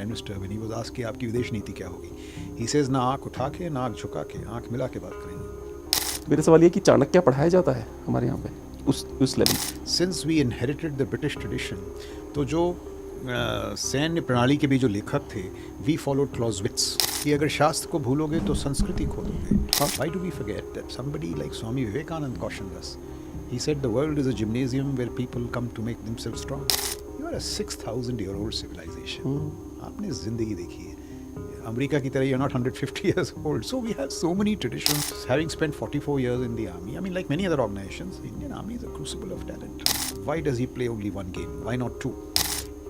Prime minister when he was asked कि आपकी विदेश नीति क्या होगी, ही सेज ना आँख उठा के ना आँख झुका के, आँख मिला के बात करेंगे। मेरा सवाल ये कि चाणक्य पढ़ाया जाता है हमारे यहाँ पे उस level. Since we inherited the British tradition, तो जो सैन्य प्रणाली के भी जो लेखक थे, वी फॉलोड क्लॉजविट्स कि अगर शास्त्र को भूलोगे तो संस्कृति खो दोगे। Why do we forget that somebody like Swami Vivekananda cautioned us. He said the world is a gymnasium where people come to make themselves strong. You are a 6,000-year-old civilization. आपने जिंदगी देखी है। अमेरिका की तरह you're not 150 years old. So we have so many traditions. Having spent 44 years in the army, I mean, like many other organizations, the Indian army is a crucible of talent. Why does he play only one game? Why not two?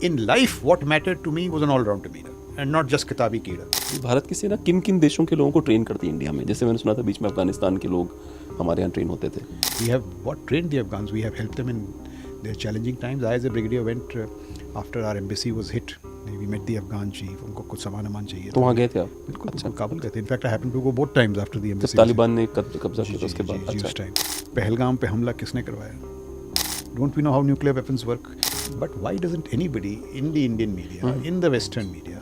In life, what mattered to me was an all-round demeanor and not just किताबी कीड़ा। भारत की सेना किन किन देशों के लोगों को ट्रेन करती है इंडिया में? जैसे मैंने सुना था बीच में अफगानिस्तान के लोग हमारे यहाँ ट्रेन होते थे। We have trained the Afghans. We have helped them in their challenging times. I as a brigadier went after our embassy was hit. We met the Afghan chief. उनको कुछ सामान चाहिए। तो वहाँ गए थे आप? बिल्कुल, अच्छा। काबुल गए थे। In fact, I happened to go both times after the embassy. जब तालिबान ने कब्जा किया उसके बाद। अच्छा। उस टाइम पहलगाम पे हमला किसने करवाया? Don't we know how nuclear weapons work? But why doesn't anybody in the Indian media, in the Western media,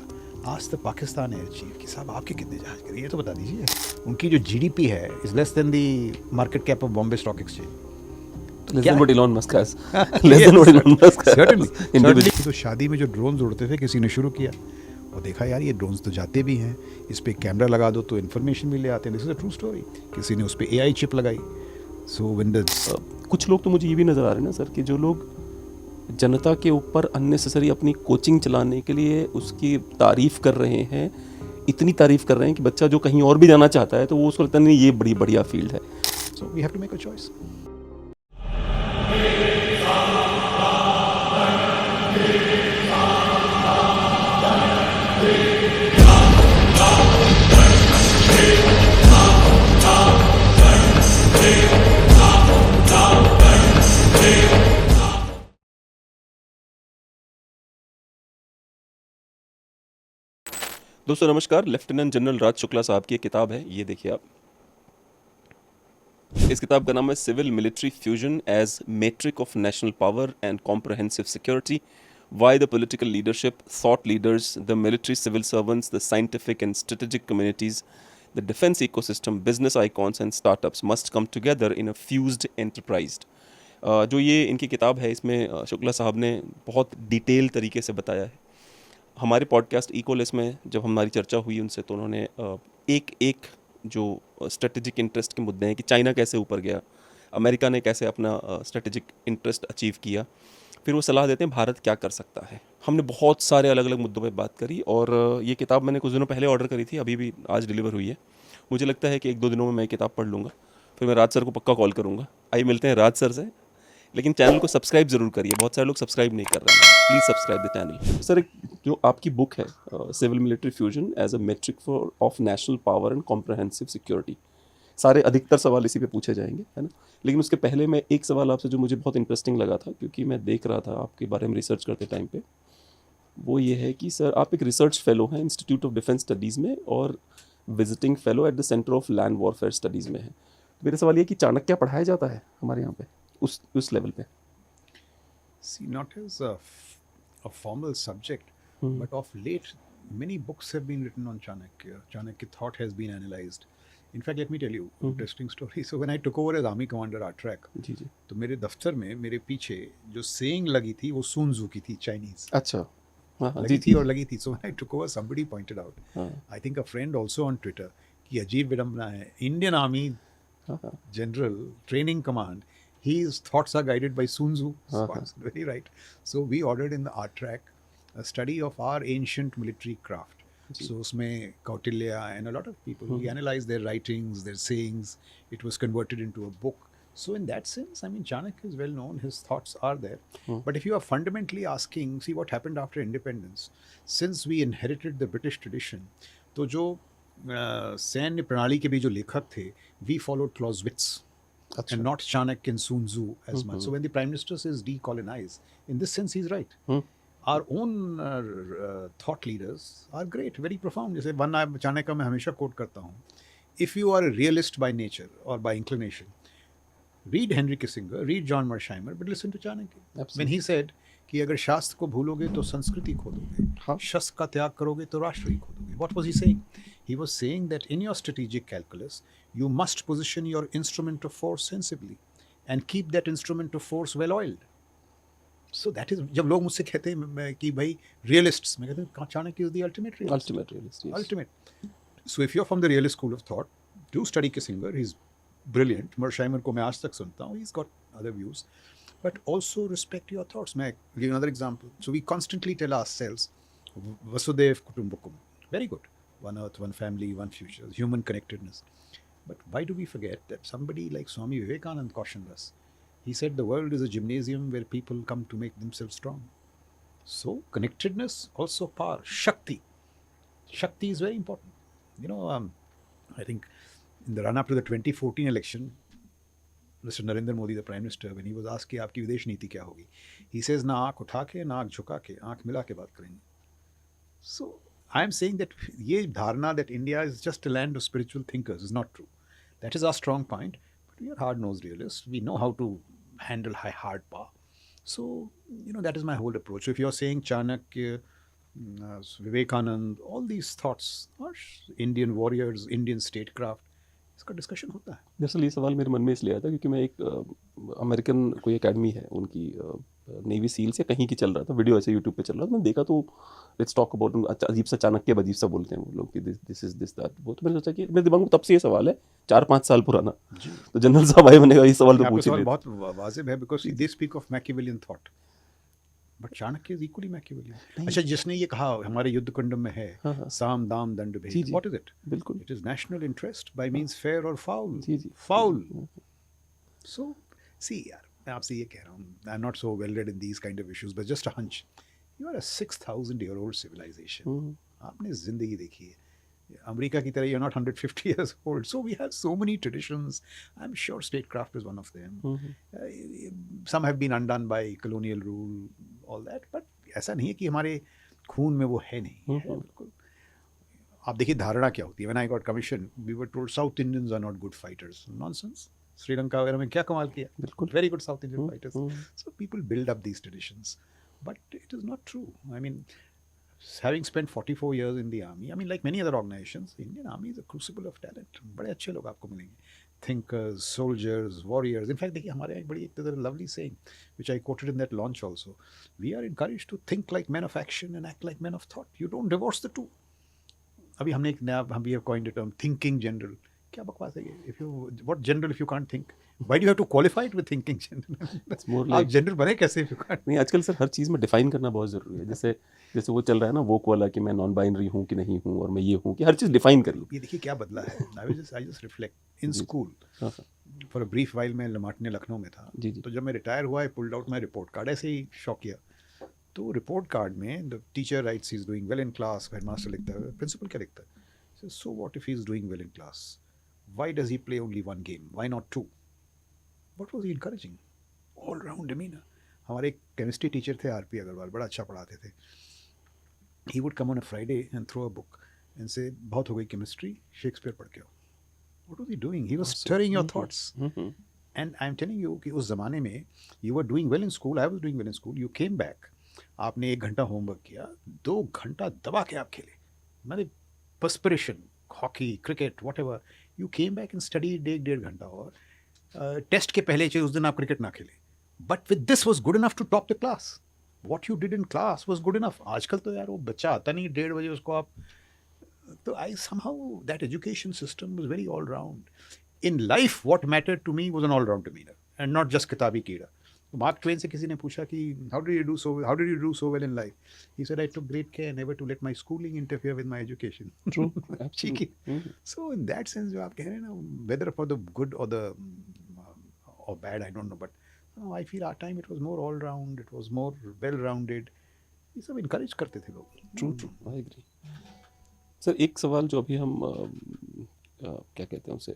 ask the Pakistan air chief कि साहब आपके कितने जहाज गिरे? ये तो बता दीजिए। उनकी जो GDP है is less than the market cap of Bombay Stock Exchange. Less than what Elon Musk has. Less than what Elon Musk has. Certainly. तो शादी में जो ड्रोन्स उड़ते थे किसी ने शुरू किया और देखा यार ये ड्रोन्स तो जाते भी हैं, इस पे कैमरा लगा दो तो इन्फॉर्मेशन भी ले आते हैं। This is a true story. किसी ने उस पे AI चिप लगाई। सो व्हेन द कुछ लोग तो मुझे ये भी नज़र आ रहे हैं ना सर कि जो लोग जनता के ऊपर अननेसेसरी अपनी कोचिंग चलाने के लिए उसकी तारीफ़ कर रहे हैं, इतनी तारीफ़ कर रहे हैं कि बच्चा जो कहीं और भी जाना चाहता है तो वो उसको लगता नहीं ये बड़ी बढ़िया फील्ड है। So we have to make a choice. दोस्तों नमस्कार। लेफ्टिनेंट जनरल राज शुक्ला साहब की एक किताब है, ये देखिए आप। इस किताब का नाम है civil military fusion as metric of national power and comprehensive security, why the political leadership, thought leaders, the military civil servants, the scientific and strategic communities, the defence ecosystem, business icons and startups must come together in a fused enterprise. जो ये इनकी किताब है इसमें शुक्ला साहब ने बहुत detail तरीके से बताया है। हमारे पॉडकास्ट इकोलेस में जब हमारी चर्चा हुई उनसे तो उन्होंने एक जो स्ट्रेटेजिक इंटरेस्ट के मुद्दे हैं कि चाइना कैसे ऊपर गया, अमेरिका ने कैसे अपना स्ट्रेटेजिक इंटरेस्ट अचीव किया, फिर वो सलाह देते हैं भारत क्या कर सकता है। हमने बहुत सारे अलग अलग मुद्दों पे बात करी और ये किताब मैंने कुछ दिनों पहले ऑर्डर करी थी, अभी भी आज डिलीवर हुई है। मुझे लगता है कि 1-2 दिनों में मैं किताब पढ़ लूँगा, फिर मैं राज सर को पक्का कॉल करूँगा। आइए मिलते हैं राज सर से, लेकिन चैनल को सब्सक्राइब ज़रूर करिए, बहुत सारे लोग सब्सक्राइब नहीं कर रहे हैं, please subscribe the channel. Sir एक जो आपकी बुक है civil military fusion as a metric for of national power and comprehensive security, सारे अधिकतर सवाल इसी पे पूछे जाएंगे, है ना। लेकिन उसके पहले मैं एक सवाल आपसे जो मुझे बहुत इंटरेस्टिंग लगा था, क्योंकि मैं देख रहा था आपके बारे में रिसर्च करते टाइम पे, वो ये है कि सर आप एक रिसर्च फेलो हैं इंस्टीट्यूट ऑफ डिफेंस स्टडीज़ में और visiting fellow at the centre of land warfare studies में है। मेरा सवाल ये कि चाणक्य पढ़ाया जाता है हमारे यहाँ पे उस लेवल पे? See, not as a formal subject, but of late, many books have been written on Chanakya. Chanakya thought has been analyzed. In fact, let me tell you interesting story. So when I took over as Army Commander RTRAC, जी जी, तो मेरे दफ्तर में मेरे पीछे जो saying लगी थी वो sun tzu की थी, चाइनीज अच्छा, हाँ लगी जी थी और लगी थी। So when I took over, somebody pointed out, हाँ I think a friend also on Twitter, कि अजीब विडम्बना है, Indian Army हाँ General Training Command, his thoughts are guided by Sun Tzu. Very right. So we ordered in the RTRAC a study of our ancient military craft. So usme Kautilya and a lot of people, we analyzed their writings, their sayings. It was converted into a book. So in that sense, I mean, Chanakya is well known. His thoughts are there. But if you are fundamentally asking, see what happened after independence. Since we inherited the British tradition, तो जो सैन्य प्रणाली के भी जो लेखक थे, we followed Clausewitz. And not Chanakya and Sun Tzu as much. So when the Prime Minister says decolonize, in this sense he's right. Our own thought leaders are great, very profound. जैसे one Chanakya मैं हमेशा quote करता हूँ. If you are a realist by nature or by inclination, read Henry Kissinger, read John Mearsheimer, but listen to Chanakya. When he said कि अगर शास्त्र को भूलोगे तो संस्कृति खो दोगे, हाँ। शस्त्र का त्याग करोगे तो राष्ट्र ही खो दोगे. What was he saying? He was saying that in your strategic calculus, you must position your instrument of force sensibly and keep that instrument of force well oiled. So that is, जब लोग मुझसे कहते हैं कि भाई realists, मैं कहता हूँ Chanakya is the ultimate realist. Ultimate realist, yes. Ultimate. So if you're from the realist school of thought, do study Kissinger. He's brilliant. Mersheimer को मैं आज तक सुनता हूँ. He's got other views. But also respect your thoughts. मैं give you another example. So we constantly tell ourselves, Vasudev Kutumbakam. Very good. One earth, one family, one future. Human connectedness. But why do we forget that somebody like Swami Vivekananda cautioned us? He said the world is a gymnasium where people come to make themselves strong. So connectedness, also power. Shakti. Shakti is very important. You know, I think in the run-up to the 2014 election, Mr. Narendra Modi, the Prime Minister, when he was asked कि आपकी विदेश नीति क्या होगी, he says ना आँख उठा के ना आँख झुका के, आँख मिला के बात करेंगे. So I am saying that ये धारणा that India is just a land of spiritual thinkers is not true. That is our strong point. But we are hard-nosed realists. We know how to handle hard power. So you know that is my whole approach. So if you're saying Chanakya, Vivekanand, all these thoughts are Indian warriors, Indian statecraft, इसका discussion होता है. दरअसल ये सवाल मेरे मन में इसलिए आया था क्योंकि मैं एक अमेरिकन कोई एकेडमी है उनकी नेवी सील्स या कहीं की चल रहा था, वीडियो ऐसे यूट्यूब पे चल रहा था, मैंने देखा तो लेट्स टॉक अबाउट अजीब सा चाणक्य अजीब सा बोलते हैं वो लोग कि दिस इज दिस दैट वो. तो मैंने सोचा कि मेरे दिमाग में तब से ये सवाल है 4-5 साल पुराना. तो जनरल साहब आए, मैंने कहा ये सवाल तो पूछ ही लेते. बहुत वाजिब है because they speak of Machiavellian thought. But Chanakya is equally Machiavellian. अच्छा, जिसने ये कहा हमारे युद्ध कुंडम में है साम दाम दंड भेद, व्हाट इज इट? बिल्कुल, it is national interest by means fair और फाउल. जी जी, फाउल. सो सी यार, मैं आपसे ये कह रहा हूँ, I am not so well read in these kind of issues, but just a hunch. You are a 6000-year-old civilization. आपने जिंदगी देखी है. अमेरिका की तरह, you're not 150 years old. So we have so many traditions. I'm sure statecraft is one of them. Some have been undone by colonial rule, all that. But ऐसा नहीं है कि हमारे खून में वो है नहीं. है बिल्कुल. आप देखिए धारणा क्या होती है. When I got commissioned, we were told South Indians are not good fighters. Nonsense. Sri Lanka वगैरह में क्या कमाल किया. बिल्कुल. Very good South Indian fighters. So people build up these traditions. But it is not true. I mean, having spent 44 years in the army, I mean, like many other organizations, the Indian army is a crucible of talent. बड़े अच्छे लोग आपको मिलेंगे. Thinkers, soldiers, warriors. In fact, देखिए हमारे यहाँ एक बड़ी एक lovely saying, which I quoted in that launch also. We are encouraged to think like men of action and act like men of thought. You don't divorce the two. अभी हमने एक नया, we have coined the term thinking general. क्या बकवास है ये? What general if you can't think? Why do you have to qualify it with thinking general? It's more like, आप general बने कैसे if you can't? नहीं, आजकल सर हर चीज़ में डिफाइन करना बहुत ज़रूरी है. जैसे वो चल रहा है ना वोक वाला कि मैं नॉन बाइनरी हूँ कि नहीं हूँ और मैं ये हूँ, कि हर चीज़ डिफाइन करिए. ये देखिए क्या बदला है. I just reflect in school. For a brief while मैं लमाटने लखनऊ में था. तो जब मैं रिटायर हुआ, I pulled out my report card. ऐसे ही शौक किया. तो रिपोर्ट कार्ड में the teacher writes he is doing well in class. Headmaster लिखता है, प्रिंसिपल क्या लिखता है? So what if he is doing well in class? Why does he play only one game? Why not two? What was he encouraging? All round demeanour. हमारे एक chemistry teacher थे, RP Agarwal, बड़ा अच्छा पढ़ाते थे. He would come on a Friday and throw a book and से बहुत हो गई केमिस्ट्री, शेक्सपियर पढ़ के आओ. What was he doing? He was stirring your thoughts. And I am telling you कि उस ज़माने में you were doing well in school, I was doing well in school, you came back, आपने 1 घंटा homework किया, 2 घंटा दबा के आप खेले. मतलब perspiration, hockey, cricket, what ever. You came back and study 1.5 घंटा. और टेस्ट के पहले चाहिए उस दिन आप क्रिकेट ना खेले. But with this was good enough to top the class. What you did in class was good enough. आजकल तो यार वो बच्चा आता नहीं 1:30 बजे, उसको आप. तो I somehow that education system was very all round. In life what mattered to me was an all round demeanour and not just किताबी कीड़ा. मार्क ट्वेन से किसी ने पूछा कि how did you do so well in life? He said I took great care never to let my schooling interfere with my education. True, ठीक है. सो in that sense जो आप कह रहे हैं ना, वेदर फॉर द गुड और the or bad, I don't know, but I feel our time it was more all round, it was more well rounded. ये सब encourage करते थे लोग. True, I agree. सर एक सवाल जो अभी हम क्या कहते हैं उसे,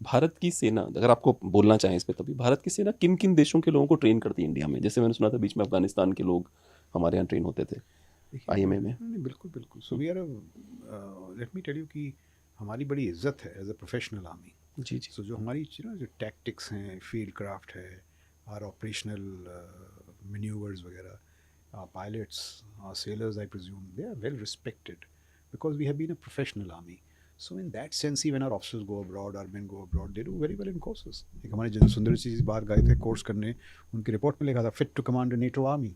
भारत की सेना, अगर आपको बोलना चाहें इस पे, तभी भारत की सेना किन किन देशों के लोगों को ट्रेन करती है इंडिया में? जैसे मैंने सुना था बीच में अफगानिस्तान के लोग हमारे यहाँ ट्रेन होते थे IMA में. बिल्कुल बिल्कुल. So we are let me tell you कि हमारी बड़ी इज्जत है एज अ प्रोफेशनल आर्मी. जी जी. सो जो हमारी जो टैक्टिक्स हैं, फील्ड क्राफ्ट है, और ऑपरेशनल मैन्यूवर्स वगैरह, our pilots, our sailors, I presume, they are well respected because we have been a professional army. So in that sense, even our officers go abroad, our men go abroad, they do very well in courses. एक हमारे general सुंदर सिंह बाहर गए थे course करने, उनकी report में लिखा था fit to command NATO army.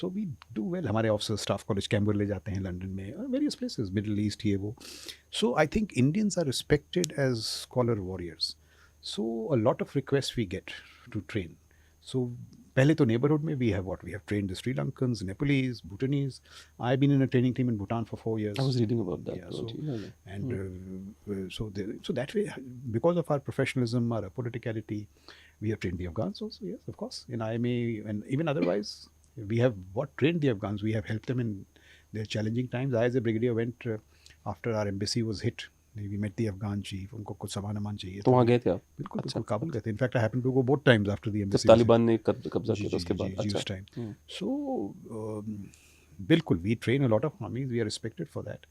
So we do well. हमारे officer staff college Camberley जाते हैं लंदन में और वेरियस प्लेसेस, मिडल ईस्ट, ये वो. So I think Indians are respected as scholar warriors. So a lot of request we get to train. So पहले तो neighbourhood में we have trained the Sri Lankans, Nepalese, Bhutanese. I've been in a training team in Bhutan for 4 years. I was reading about that. Yeah, so, Yeah. and so that way, because of our professionalism, our politicality, we have trained the Afghans also. Yes, of course. In IMA and even otherwise, we have trained the Afghans. We have helped them in their challenging times. I, as a brigadier, went after our embassy was hit. We met the Afghan chief. उनको कुछ सामान चाहिए. तो वहाँ गए थे आप? बिल्कुल बिल्कुल काबुल गए थे. In fact I happen to go both times after the जब एम्बेसी. तालिबान ने कब्जा किया था उसके बाद. जी, अच्छा. उस टाइम. सो बिल्कुल we train a lot of armies. We are respected for that.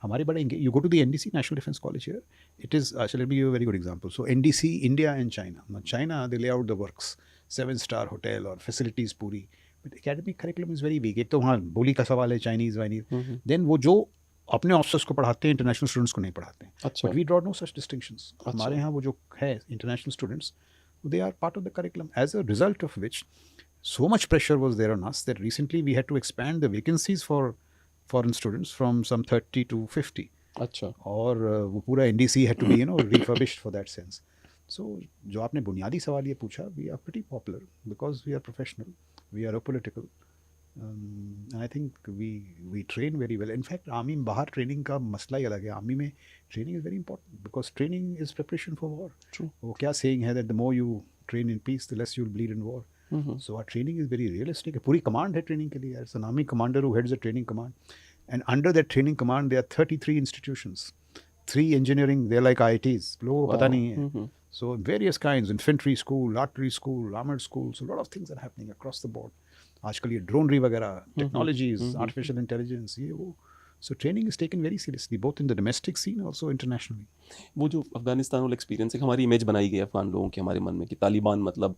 हमारे बड़े you go to the NDC, national defence college here. It is let me give a very good example. So NDC, India and China. China they lay out the works, 7-star hotel और facilities पूरी. But academic curriculum is very weak. एक तो वहाँ बोली का सवाल है, Chinese वाइनीज. Then वो जो अपने ऑफिसर्स को पढ़ाते हैं, इंटरनेशनल स्टूडेंट्स को नहीं पढ़ाते हैं. अच्छा. But we draw no such distinctions. हमारे यहाँ वो जो है international students, they are part of the curriculum, as a result of which so much pressure was there on us that recently we had to expand the vacancies for foreign students from some 30 to 50. अच्छा. और वो पूरा NDC had to be refurbished for that sense. So जो आपने बुनियादी सवाल ये पूछा, we are pretty popular because we are professional, we are apolitical. And I think we train very well. In fact, army में बाहर ट्रेनिंग का मसला ही अलग है. आर्मी में training is very important because training is preparation for war. वो क्या saying है, that the more you train in peace the less you will bleed in war. So our training is very realistic. पूरी command है training के लिए. It's an army commander who heads the training command, and under that training command there are 33 institutions, 3 engineering, they are like IITs. लोगों को पता नहीं है. So various kinds, infantry school, artillery school, armored school, so a lot of things are happening across the board. आजकल ये ड्रोनरी वगैरह, technologies, artificial intelligence, ये वो. So training is taken very seriously both in the domestic scene also internationally. वो जो अफगानिस्तान वाला experience है, हमारी इमेज बनाई गई अफगान लोगों के हमारे मन में कि तालिबान मतलब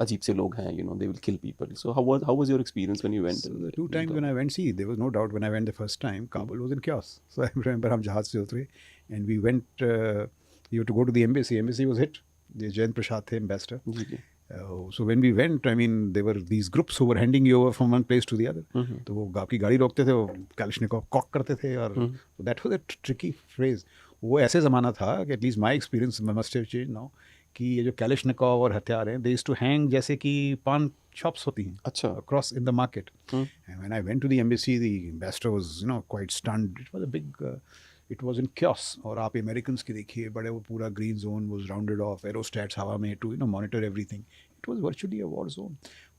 अजीब से लोग हैं, they will kill people. So how was your experience when you went? The 2 times when I went, see, there was no doubt when I went the first time, Kabul was in chaos. So I remember हम जहाज से उतरे and we went, you had to go to the embassy. Embassy was hit. The Jayant Prashad थे ambassador. जी जी. So when we went, I mean, there were these groups who were handing you over from one place to the other. तो वो आपकी गाड़ी रोकते थे, वो Kalashnikov Kock करते थे, और that was a tricky phrase. वो ऐसे ज़माना था कि at least my experience must have changed now, कि ये जो Kalashnikov और हथियार हैं, they used to hang जैसे कि पान shops होती हैं. अच्छा. Across in the market. And when I went to the embassy, the ambassador was, quite stunned. It was a big... It was in chaos. और आप अमेरिकन्स की देखिए, बड़े वो पूरा green zone was rounded off, aerostats हवा में to monitor everything. It was virtually a war zone.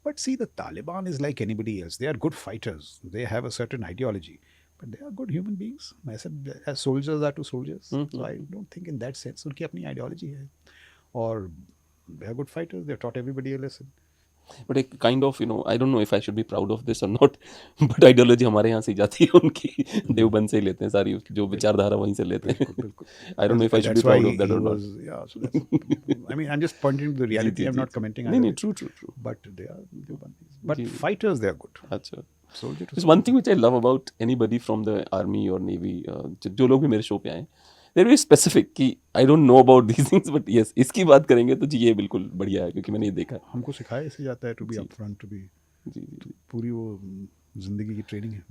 But see, the Taliban is like anybody else. They are good fighters. They have a certain ideology. But they are good human beings. I said, as soldiers are to soldiers. So I don't think in that sense उनकी अपनी ideology है. और they are good fighters. They have taught everybody a lesson. But एक kind of I don't know if I should be proud of this और not, but ideology हमारे यहाँ से जाती है उनकी. देवबंद से ही लेते हैं सारी, जो विचारधारा वहीं से लेते हैं. आई don't know if I should be proud of that और not. Yeah, so that's, I mean, I'm just pointing to the reality. I'm not commenting. नहीं, true. But they are Deobandis. But fighters, they are good. अच्छा. Soldiers. There's one thing which I love about anybody from the army or navy, जो लोग भी मेरे show पे आए, they're very specific कि I don't know about these things, but yes, इसकी बात करेंगे तो जी ये बिल्कुल बढ़िया है क्योंकि मैंने ये देखा है. हमको सिखाया ऐसे जाता है to be upfront, to be. जी. पूरी वो जिंदगी की ट्रेनिंग है.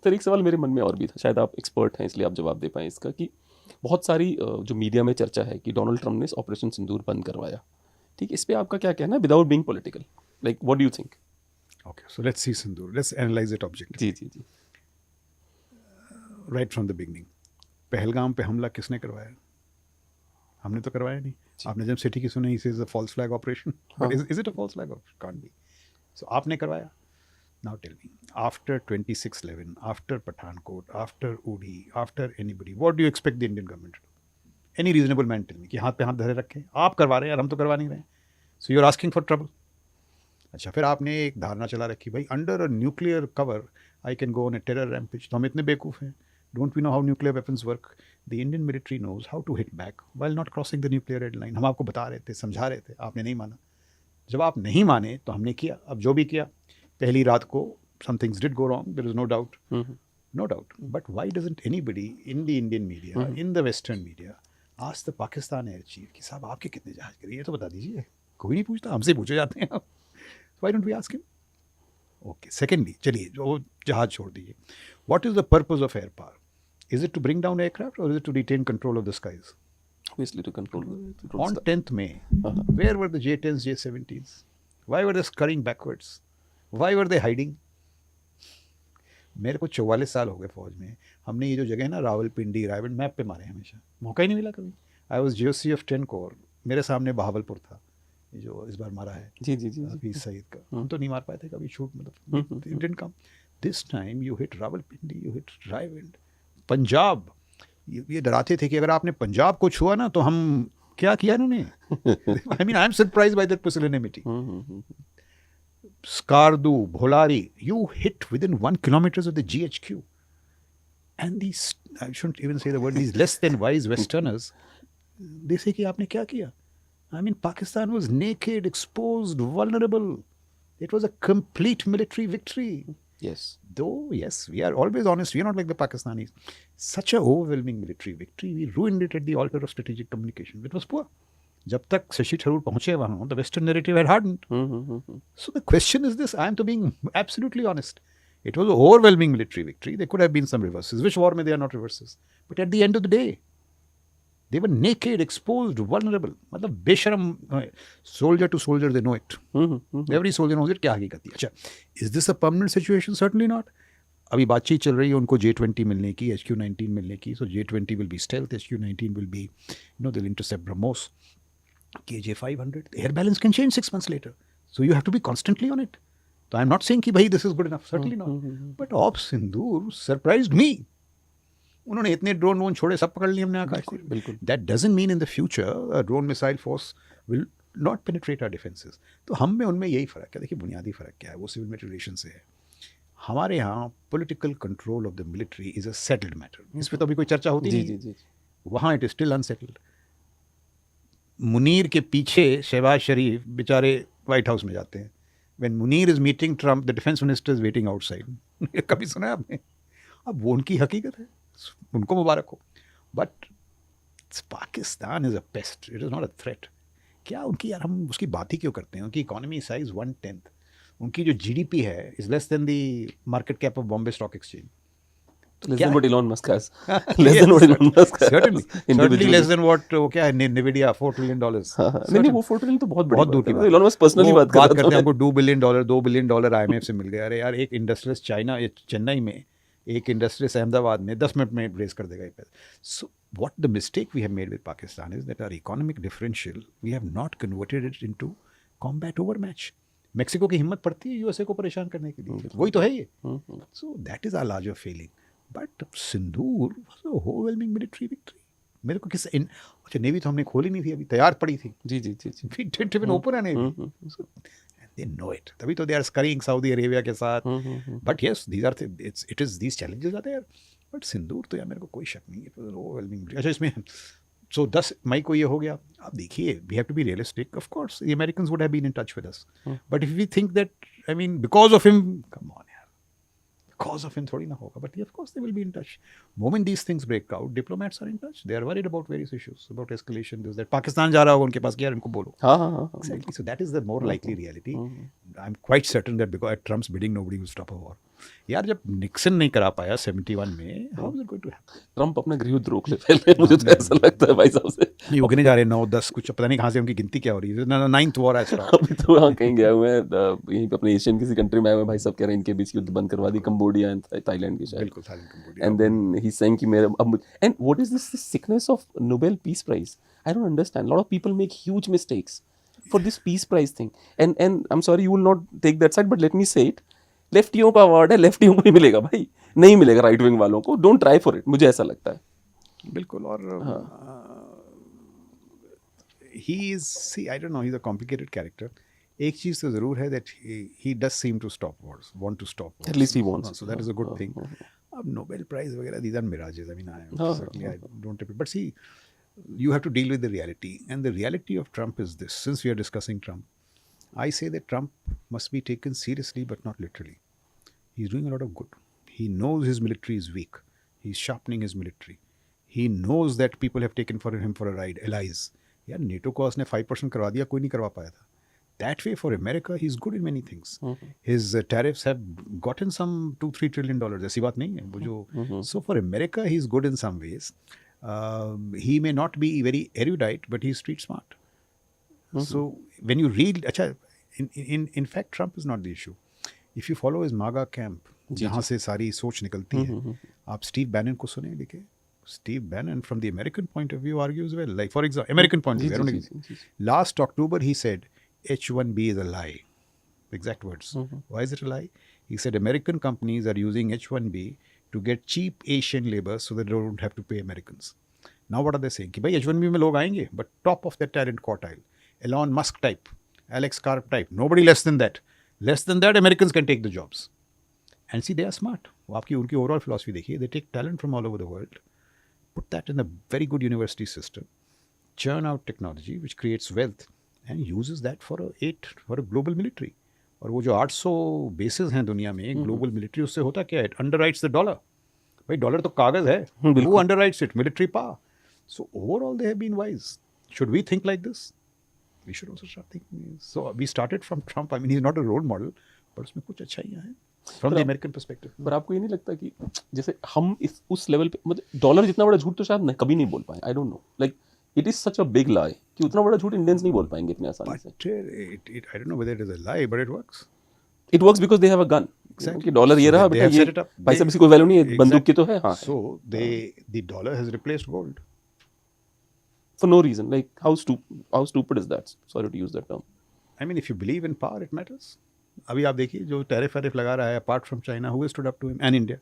सर एक सवाल मेरे मन में और भी था, शायद आप एक्सपर्ट हैं इसलिए आप जवाब दे पाएँ इसका, कि बहुत सारी जो मीडिया में चर्चा है कि डोनाल्ड ट्रम्प ने ऑपरेशन सिंदूर बंद करवाया. ठीक है, इस पर आपका क्या कहना है without being political? Like what do you think? Okay, so let's see Sindoor. Let's analyze it objectively. जी. Right from the beginning. Pahalgam पे हमला किसने करवाया? हमने तो करवाया नहीं. आपने जब सिटी की सुनी, इस is a false flag operation. But is it a false flag operation? Can't be. So आपने करवाया. Now tell me, after 26/11, after Pathankot, after Uri, after anybody, what do you expect the Indian government to do? Any reasonable man tell me कि हाथ पे हाथ धरे रखें. आप करवा रहे हैं और हम तो करवा नहीं रहे. So you are asking for trouble. अच्छा, फिर आपने एक धारणा चला रखी, भाई under a nuclear cover I can go on a terror rampage. तो हम इतने बेवकूफ़ हैं. Don't we know how nuclear weapons work? The Indian military knows how to hit back while not crossing the nuclear red line. हम आपको बता रहे थे, समझा रहे थे, आपने नहीं माना. जब आप नहीं माने तो हमने किया. अब जो भी किया, पहली रात को some things did go wrong, there is no doubt. No doubt. But why doesn't anybody in the Indian media, in the Western media, ask the Pakistan air chief कि साहब आपके कितने जहाज गिरे, ये तो बता दीजिए. कोई नहीं पूछता, हमसे पूछे जाते हैं आप. Why don't we ask him? Okay. Secondly, चलिए जो जहाज छोड़ दीजिए. What is the purpose of air power? Is it to bring down aircraft or is it to retain control of the skies? Obviously to control On 10th May, where were the J-10s, J-17s? Why were they scurrying backwards? Why were they hiding? मेरे को 44 साल हो गए फौज में. हमने ये जो जगह है ना रावलपिंडी, रायगढ़, मैप पे मारे हमेशा. मौका ही नहीं मिला कभी. I was GOC of 10 Corps. मेरे सामने बहावलपुर था, ये जो इस बार मारा है जी जी जी हफीज सईद का. हम तो नहीं मार पाए थे कभी शूट, मतलब it didn't come. This time you hit Rawalpindi, you hit Raigarh, Punjab. ये डराते थे कि अगर आपने पंजाब को छुआ ना तो हम क्या किया इन्होंने. I mean I am surprised by that pusillanimity. Skardu, Bholari, you hit within 1 kilometers of the GHQ. And these, I shouldn't even say the word, these less than wise Westerners, they say कि आपने क्या किया? I mean, Pakistan was naked, exposed, vulnerable. It was a complete military victory. yes Though, yes, we are always honest. We are not like the Pakistanis. Such an overwhelming military victory. We ruined it at the altar of strategic communication. It was poor. जब तक शशि थरूर पहुंचे वहां, the Western narrative had hardened. So the question is this. I am to being absolutely honest. It was an overwhelming military victory. There could have been some reverses. Which war में they are not reverses? But at the end of the day, they were naked, exposed, vulnerable. मतलब बेशरम. Soldier to soldier, they know it. Every soldier knows it. क्या हकीकत है? अच्छा, is this a permanent situation? Certainly not. अभी बातचीत चल रही है उनको J-20 मिलने की, HQ-19 मिलने की. So J-20 will be stealth, HQ-19 will be, they'll intercept BrahMos. KJ-500, the air balance can change 6 months later. So you have to be constantly on it. So I'm not saying कि भाई this is good enough. Certainly not. But Ops Sindoor surprised me. उन्होंने इतने drone छोड़े, सब पकड़ लिए हमने आकाश से. बिल्कुल. That doesn't mean in the future a drone missile force will not penetrate our defenses. तो हम में उनमें यही फ़र्क है. देखिए बुनियादी फ़र्क क्या है, वो सिविल मिलिट्री रिलेशन से है. हमारे यहाँ political control of the military is a settled matter. इस पर तो अभी कोई चर्चा होती नहीं. वहाँ it is still unsettled. Munir के पीछे शहबाज शरीफ बेचारे वाइट हाउस में जाते हैं. When Munir is meeting Trump, the defence minister is waiting outside. कभी सुना है आपने? अब वो उनकी हकीकत है, उनको मुबारक हो. But Pakistan is a paste, it is not a threat. क्या उनकी, यार हम उसकी बात ही क्यों करते हैं? उनकी इकोनॉमी साइज 1/10. उनकी जो GDP है is less than the market cap of Bombay stock exchange. less than what Elon Musk has. Less than what Elon Musk has. Certainly less than what वो क्या है Nvidia $4 trillion. नहीं वो 4 ट्रिलियन तो बहुत दूर की बात. Elon Musk पर्सनली बात करते हैं. हमको $2 billion IMF से मिल गया. अरे यार, एक इंडस्ट्रियलिस्ट चाइना, चेन्नई में, एक इंडस्ट्रियलिस्ट अहमदाबाद में 10 मिनट में रेज कर देगा ये पैसा. सो what the mistake we have made with Pakistan is that our economic differential, we have not converted it into combat overmatch. Mexico की हिम्मत पड़ती है USA को परेशान करने के लिए. वही तो है ये. So that is our larger failing. But Sindoor was a overwhelming military victory. मेरे को किस अच्छा, नेवी तो हमने खोली नहीं थी, अभी तैयार पड़ी थी. जी जी जी जी. We didn't even open a navy. So, and they know it. तभी तो they are scurrying Saudi Arabia के साथ. But yes, it is these challenges are there. But Sindoor तो यार मेरे को कोई शक नहीं. It was an overwhelming. अच्छा, इसमें so 10 मई को ये हो गया. आप देखिए, we have to be realistic. Of course, the Americans would have been in touch with us. But if we think that, I mean, because of him, come on. Cause of him थोड़ी ना होगा. But of course they will be in touch. Moment these things break out, diplomats are in touch. They are worried about various issues, about escalation. This, that. Pakistan जा रहा होगा उनके पास, यार इनको बोलो. हाँ. Exactly. So that is the more likely reality. I'm quite certain that because at Trump's bidding, nobody will stop a war. यार जब निक्सन नहीं करा पाया 71 में, how is it going to happen? Trump अपना गृह युद्ध रोक ले पहले, मुझे तो ऐसा लगता है भाई साहब से. नहीं, वो गिने जा रहे 9-10 कुछ, पता नहीं कहाँ से उनकी गिनती क्या हो रही है. 9th war है. अभी तो वहाँ कहीं गया हुए हैं, यहीं पे अपने एशियन किसी कंट्री में आए हुए भाई साहब कह रहे हैं इनके बीच युद्ध बंद करवा दी, कंबोडिया एंड थाईलैंड की शायद. बिल्कुल, Thailand, Cambodia. And then he saying कि मेरे अब, and what is this sickness of Nobel peace prize? I don't understand. Lot of people make huge mistakes for this peace prize thing. And I am sorry, you will not take that side, but let me say it. लेफ्टियों का award है, लेफ्टियों को ही मिलेगा भाई, नहीं मिलेगा right wing वालों को. Don't try for it, मुझे ऐसा लगता है. बिल्कुल. और he is, see, I don't know, he's a complicated character. एक चीज़ तो ज़रूर है that he does seem to stop wars, want to stop wars. At least he wants. So that is a good thing. अब Nobel Prize वगैरह, these are mirages. I mean, certainly I don't repeat. But see, you have to deal with the reality. And the reality of Trump is this. Since we are discussing Trump, I say that Trump must be taken seriously but not literally. He's doing a lot of good. He knows his military is weak. He's sharpening his military. He knows that people have taken for him for a ride. Allies. यार NATO को उसने 5% करवा दिया, कोई नहीं करवा पाया था. That way, for America, he's good in many things. His tariffs have gotten some $2-3 trillion. ऐसी बात नहीं है वो जो. So for America, he's good in some ways. He may not be very erudite, but he's street smart. So when you read, अच्छा, in fact, Trump is not the issue. If you follow his MAGA camp, जहाँ से सारी सोच निकलती है, आप Steve Bannon को सुने लिखे. Steve Bannon, from the American point of view, argues well. Like, for example, American point of view. Last October, he said, H-1B is a lie. Exact words. Why is it a lie? He said American companies are using H-1B to get cheap Asian labor so that they don't have to pay Americans. Now what are they saying? कि भाई H-1B में लोग आएंगे, but top of the talent quartile. Elon Musk type, Alex Karp type. Nobody less than that. Less than that, Americans can take the jobs. And see, they are smart. वो आपकी उनकी overall philosophy देखिए. They take talent from all over the world, put that in a very good university system, churn out technology which creates wealth, and uses that for a global military. और वो जो 800 bases हैं दुनिया में global military, उससे होता क्या है? Underwrites the dollar. भाई डॉलर तो कागज है. Who underwrites it? Military power. So overall they have been wise. Should we think like this? We should also start thinking. So we started from Trump. I mean, he's not a role model, but उसमें कुछ अच्छाइयाँ हैं from the American perspective. पर आपको ये नहीं लगता कि जैसे हम उस लेवल पे, मतलब डॉलर जितना बड़ा झूठ तो शायद कभी नहीं बोल पाए. आई don't no, like it is such a big lie कि उतना बड़ा झूठ इंडियंस नहीं बोल पाएंगे इतने आसानी से. I don't know whether it is a lie, but it works. It works because they have a gun. Exactly. कि डॉलर ये रहा बेटा, ये पैसे भी कोई वैल्यू नहीं है, बंदूक की तो है. हाँ. So the dollar has replaced gold. For no reason. Like how stupid is that? Sorry to use that term. I mean, if you believe in power, it matters. अभी आप देखिए जो टैरिफ लगा रहा है, apart from China, who has stood up to him? And India.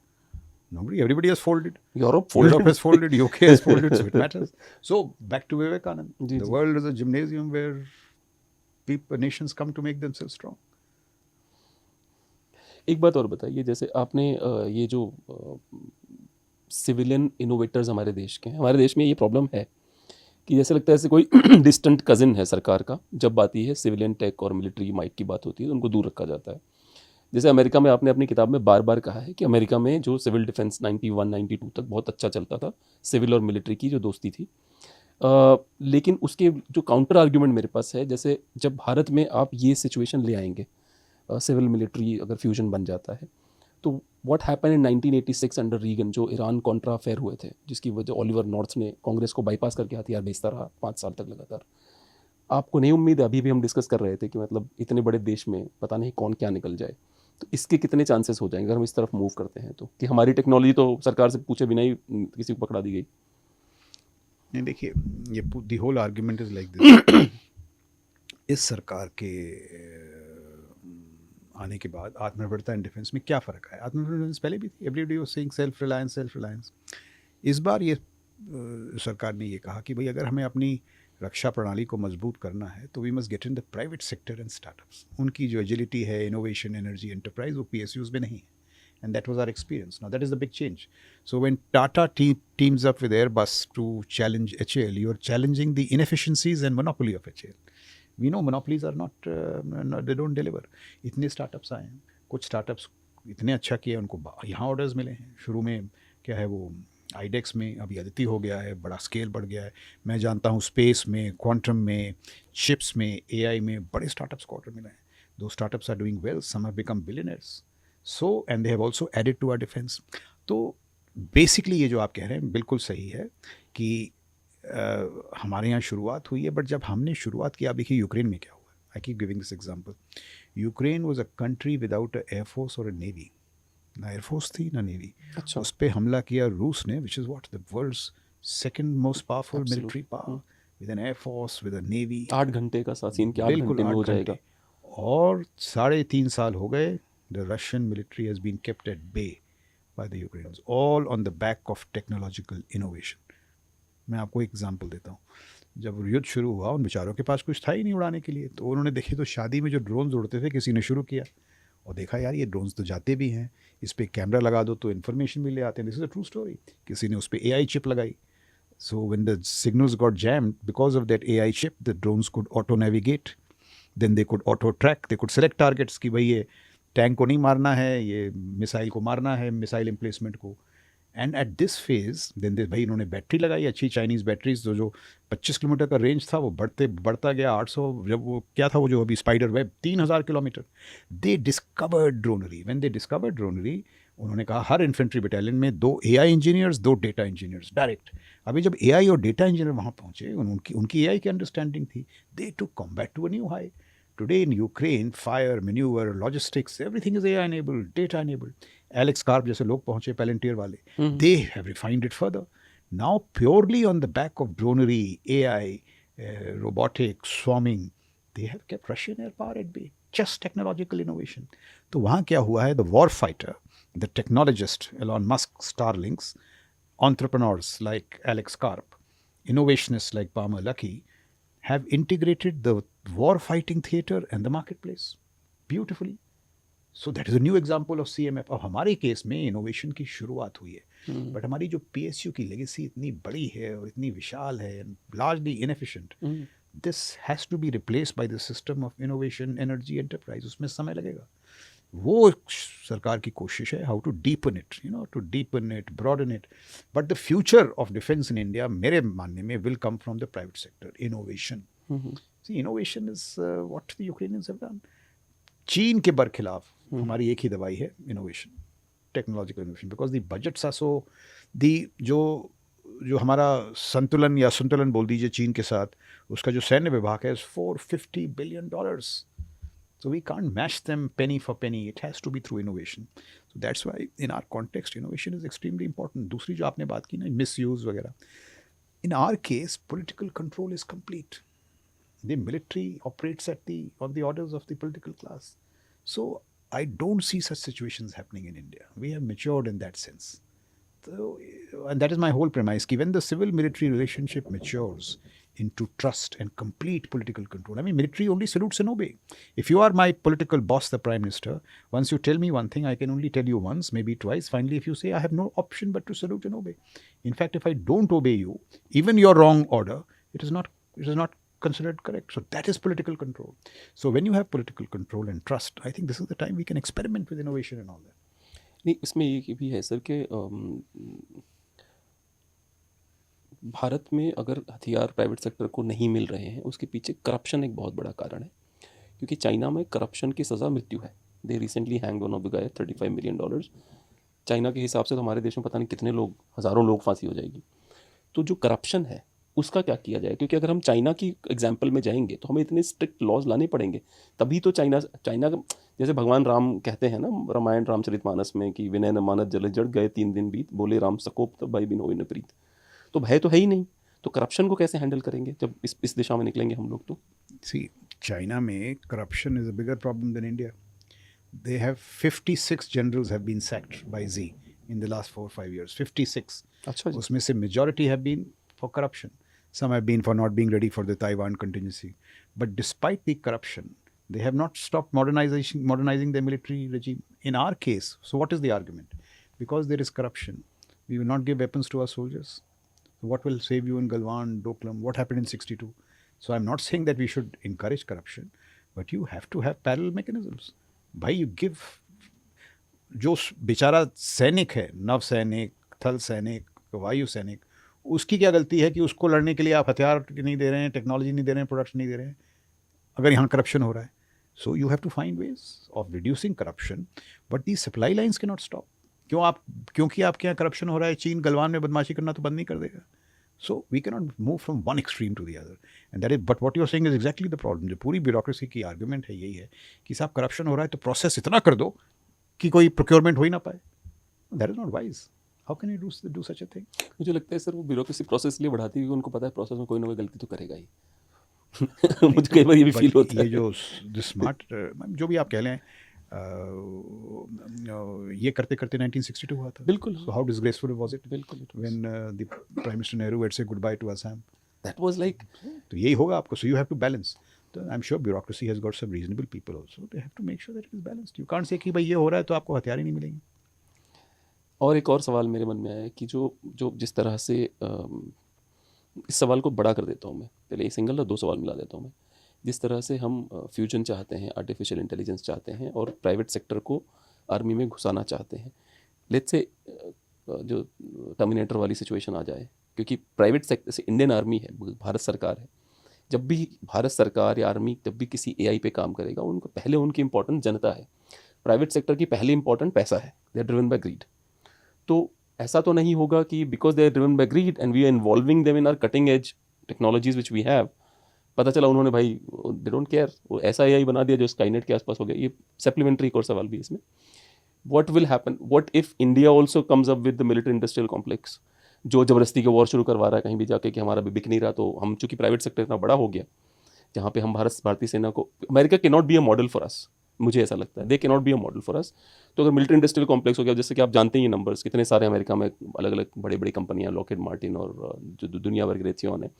Nobody. Everybody has folded. Europe has folded. UK has folded. So it matters. So back to Vivekanand. The world is a gymnasium where nations come to make themselves strong. एक बात और बताइए, जैसे आपने ये जो civilian innovators हमारे देश के हैं, हमारे देश में ये प्रॉब्लम है कि जैसे लगता है जैसे कोई डिस्टेंट कजिन है सरकार का. जब आती है सिविलियन टेक और मिलिट्री माइट की बात होती है तो उनको दूर रखा जाता है. जैसे अमेरिका में आपने अपनी किताब में बार बार कहा है कि अमेरिका में जो सिविल डिफेंस 91-92 तक बहुत अच्छा चलता था, सिविल और मिलिट्री की जो दोस्ती थी. लेकिन उसके जो काउंटर आर्ग्यूमेंट मेरे पास है, जैसे जब भारत में आप ये सिचुएशन ले आएंगे, सिविल मिलिट्री अगर फ्यूजन बन जाता है, तो what happen in 1986 under Reagan, जो ईरान कॉन्ट्रा अफेयर हुए थे, जिसकी वजह ओलिवर नॉर्थ ने कांग्रेस को बाईपास करके हथियार भेजता रहा 5 साल तक लगातार. आपको नहीं उम्मीद है? अभी भी हम डिस्कस कर रहे थे कि मतलब इतने बड़े देश में पता नहीं कौन क्या निकल जाए, तो इसके कितने चांसेस हो जाएंगे अगर हम इस तरफ मूव करते हैं तो, कि हमारी टेक्नोलॉजी तो सरकार से पूछे बिना ही किसी को पकड़ा दी गई. नहीं, देखिए, ये the whole argument is like this. इस सरकार के आने के बाद आत्मनिर्भरता इन डिफेंस में क्या फ़र्क है? आत्मनिर्भर पहले भी थी. Everybody was saying self reliance. इस बार ये सरकार ने ये कहा कि भाई अगर हमें अपनी रक्षा प्रणाली को मजबूत करना है तो we must get in the private sector and startups. उनकी जो एजिलिटी है, इनोवेशन, एनर्जी, एंटरप्राइज, वो PSUs में नहीं है. And that was our experience. Now that is the big change. So when Tata teams up with Airbus to challenge HAL, you are challenging the inefficiencies and monopoly of HAL. We know monopolies are not they don't deliver. इतने startups आए हैं, कुछ startups इतने अच्छा किए, उनको यहाँ orders मिले हैं. शुरू में क्या है वो IDEX में, अभी अदिति हो गया है, बड़ा स्केल बढ़ गया है. मैं जानता हूँ स्पेस में, क्वांटम में, चिप्स में, AI में बड़े स्टार्टअप्स को ऑर्डर मिला है. Those startups are doing well. Some have become billionaires. So and they have also added to our defense. तो बेसिकली ये जो आप कह रहे हैं बिल्कुल सही है कि हमारे यहाँ शुरुआत हुई है, बट जब हमने शुरुआत की, आप देखिए यूक्रेन में क्या हुआ. I keep giving this example. Ukraine was a country without a air force और अ नेवी. ना एयरफोर्स थी ना नेवी. अच्छा. उस पर हमला किया रूस ने, which is what the world's second most powerful military power, with an air force, with a navy. 8 घंटे का सीन क्या 8 घंटे में हो जाएगा. और 3.5 साल हो गए. The Russian military has been kept at bay by the Ukrainians, all on the back of technological innovation. मैं आपको एक एग्जांपल देता हूँ. जब युद्ध शुरू हुआ, उन बेचारों के पास कुछ था ही नहीं उड़ाने के लिए, तो उन्होंने देखे तो शादी में जो ड्रोन्स उड़ते थे किसी ने शुरू किया, और देखा यार ये ड्रोन्स तो जाते भी हैं, इस पर कैमरा लगा दो तो इन्फॉर्मेशन भी ले आते हैं. This is a true story. किसी ने उस पर AI चिप लगाई. So when the signals got jammed, because of that AI chip, the drones could auto navigate. Then they could auto track. They could select targets कि भाई ये tank को नहीं मारना है, ये मिसाइल को मारना है, मिसाइल एम्प्लेसमेंट को. And at this phase then भाई इन्होंने बैटरी लगाई अच्छी चाइनीज़ बैटरीज, जो 25 किलोमीटर का रेंज था वो बढ़ता गया 800. जब वो क्या था वो जो अभी spider web 3000 kilometre. They discovered dronery. When they discovered dronery, उन्होंने कहा हर इन्फेंट्री बटालियन में 2 AI engineers, 2 data engineers direct. अभी जब AI और डेटा इंजीनियर वहाँ पहुँचे, उनकी AI की अंडरस्टैंडिंग थी. They to combat to a new high. Today in Ukraine, fire, maneuver, logistics, everything is AI enabled, data enabled. Alex Karp जैसे लोग पहुंचे Palantir वाले, they have refined it further. Now purely on the back of dronery, AI, robotics, swarming, they have kept Russian air power at bay. Just technological innovation. तो वहाँ क्या हुआ है? The war fighter, the technologist, Elon Musk, Starlinks, entrepreneurs like Alex Karp, innovationists like Palmer Luckey, have integrated the war fighting theater and the marketplace beautifully. So that is a new example of CMF. अब हमारे case में innovation की शुरुआत हुई है, but हमारी जो PSU की लेगेसी इतनी बड़ी है और इतनी विशाल है and largely inefficient, this has to be replaced by the system of innovation energy enterprise. उसमें समय लगेगा. वो सरकार की कोशिश है, how to deepen it, to deepen it, broaden it. But the future of defence in India मेरे मानने में will come from the private sector. Innovation, see innovation is what the Ukrainians have done. चीन के बरखिलाफ हमारी एक ही दवाई है, innovation, technological innovation. Because the budgets are so, जो हमारा संतुलन या संतुलन बोल दीजिए चीन के साथ, उसका जो सैन्य विभाग है $450 billion. So we can't match them penny for penny. It has to be through innovation. So that's why in our context, innovation is extremely important. दूसरी जो आपने बात की ना, misuse वगैरह. In our case, political control is complete. The military operates on the orders of the political class. So I don't see such situations happening in India. We have matured in that sense. So, and that is my whole premise. Ki when the civil-military relationship matures into trust and complete political control. I mean, military only salutes and obey. If you are my political boss, the Prime Minister, once you tell me one thing, I can only tell you once, maybe twice. Finally, if you say, I have no option but to salute and obey. In fact, if I don't obey you, even your wrong order, it is not considered correct. So that is political control. So when you have political control and trust, I think this is the time we can experiment with innovation and all that. नहीं, इसमें ये भी है sir कि भारत में अगर हथियार private sector को नहीं मिल रहे हैं, उसके पीछे करप्शन एक बहुत बड़ा कारण है. क्योंकि चाइना में करप्शन की सज़ा मृत्यु है. They recently hang one of the guy, $35 million. China के हिसाब से तो हमारे देश में पता नहीं कितने लोग, हज़ारों लोग फांसी हो जाएगी. तो जो करप्शन है उसका क्या किया जाए? क्योंकि अगर हम चाइना की एग्जाम्पल में जाएंगे तो हमें इतने स्ट्रिक्ट लॉज लाने पड़ेंगे, तभी तो चाइना जैसे भगवान राम कहते हैं ना रामायण रामचरितमानस में कि विनय न मानत जल जड़ गए 3 दिन बीत, बोले राम सकोप तब भाई बिन होई न प्रीत. तो भय तो है ही नहीं, तो करप्शन को कैसे हैंडल करेंगे जब इस दिशा में निकलेंगे हम लोग? तो सी, चाइना में corruption is a bigger problem than India. They have 56 generals have been sacked by Z in the last 4-5 years. 56. अच्छा जी. उसमें से majority have been for corruption. Some have been for not being ready for the Taiwan contingency. But despite the corruption, they have not stopped modernizing their military regime. In our case, so what is the argument? Because there is corruption, we will not give weapons to our soldiers. So what will save you in Galwan, Doklam? What happened in 62? So I'm not saying that we should encourage corruption, but you have to have parallel mechanisms. भाई you give, जो बेचारा सैनिक है, नव सैनिक, थल सैनिक, वायु सैनिक, उसकी क्या गलती है कि उसको लड़ने के लिए आप हथियार नहीं दे रहे हैं, टेक्नोलॉजी नहीं दे रहे हैं, प्रोडक्शन नहीं दे रहे हैं, अगर यहाँ करप्शन हो रहा है? So you have to find ways of reducing corruption, but the supply lines can not stop. क्योंकि आपके यहाँ करप्शन हो रहा है, चीन गलवान में बदमाशी करना तो बंद नहीं कर देगा. So we cannot move from one extreme to the other, and that is. But what you are saying is exactly the problem. जो पूरी ब्यूरोक्रेसी की आर्गुमेंट है यही है कि साहब करप्शन हो रहा है तो प्रोसेस इतना कर दो कि कोई प्रोक्योरमेंट हो ही ना पाए. That is not wise. How can you do such a thing? मुझे लगता है सर वो ब्यूरोक्रेसी प्रोसेस इसलिए बढ़ाती है क्योंकि उनको पता है प्रोसेस में कोई ना कोई गलती तो करेगा ही. मुझे कई बार ये भी फील होता है. ये जो स्मार्ट, जो भी आप कह लें, ये करते करते 1962 हुआ था. बिल्कुल. So how disgraceful was it? बिल्कुल. When the Prime Minister Nehru had said goodbye to Assam. That was like. तो यही होगा आपको. So you have to balance. So I'm sure bureaucracy has got some reasonable people also. They have to make sure that it is balanced. You can't say कि भाई ये हो रहा है तो आपको हथियार ही नहीं मिलेंगे. और एक और सवाल मेरे मन में आया कि जो जिस तरह से इस सवाल को बड़ा कर देता हूँ मैं, पहले एक सिंगल और 2 सवाल मिला देता हूँ मैं, जिस तरह से हम फ्यूजन चाहते हैं, आर्टिफिशियल इंटेलिजेंस चाहते हैं और प्राइवेट सेक्टर को आर्मी में घुसाना चाहते हैं, लेट्स से जो टर्मिनेटर वाली सिचुएशन आ जाए, क्योंकि प्राइवेट सेक्टर से इंडियन आर्मी है, भारत सरकार है, जब भी भारत सरकार या आर्मी जब भी किसी एआई पे काम करेगा, उनको पहले उनकी इंपॉर्टेंट जनता है। प्राइवेट सेक्टर की पहली इंपॉर्टेंट पैसा है, they are driven by greed. तो ऐसा तो नहीं होगा कि because they are driven by greed and we are involving them in our cutting edge technologies which we have, पता चला उन्होंने भाई दे डोंट केयर, वो ऐसा एआई बना दिया जो स्काईनेट के आसपास हो गया। ये सप्लीमेंट्री एक और सवाल भी इसमें, what will happen, what if India also comes up with the military industrial complex, जो ज़बरदस्ती के वॉर शुरू करवा रहा है कहीं भी जाके कि हमारा भी बिक नहीं रहा, तो हम चूंकि प्राइवेट सेक्टर इतना बड़ा हो गया जहाँ पे हम भारतीय सेना को, अमेरिका के not be a model for us, मुझे ऐसा लगता है दे के not be a model for us. तो अगर मिलिट्री इंडस्ट्रियल कॉम्प्लेक्स हो गया, जैसे कि आप जानते हैं ये नंबर्स कितने सारे अमेरिका में अलग अलग बड़ी बड़ी कंपनियां, लॉकहीड मार्टिन और जो दुनिया भर की रेथियों ने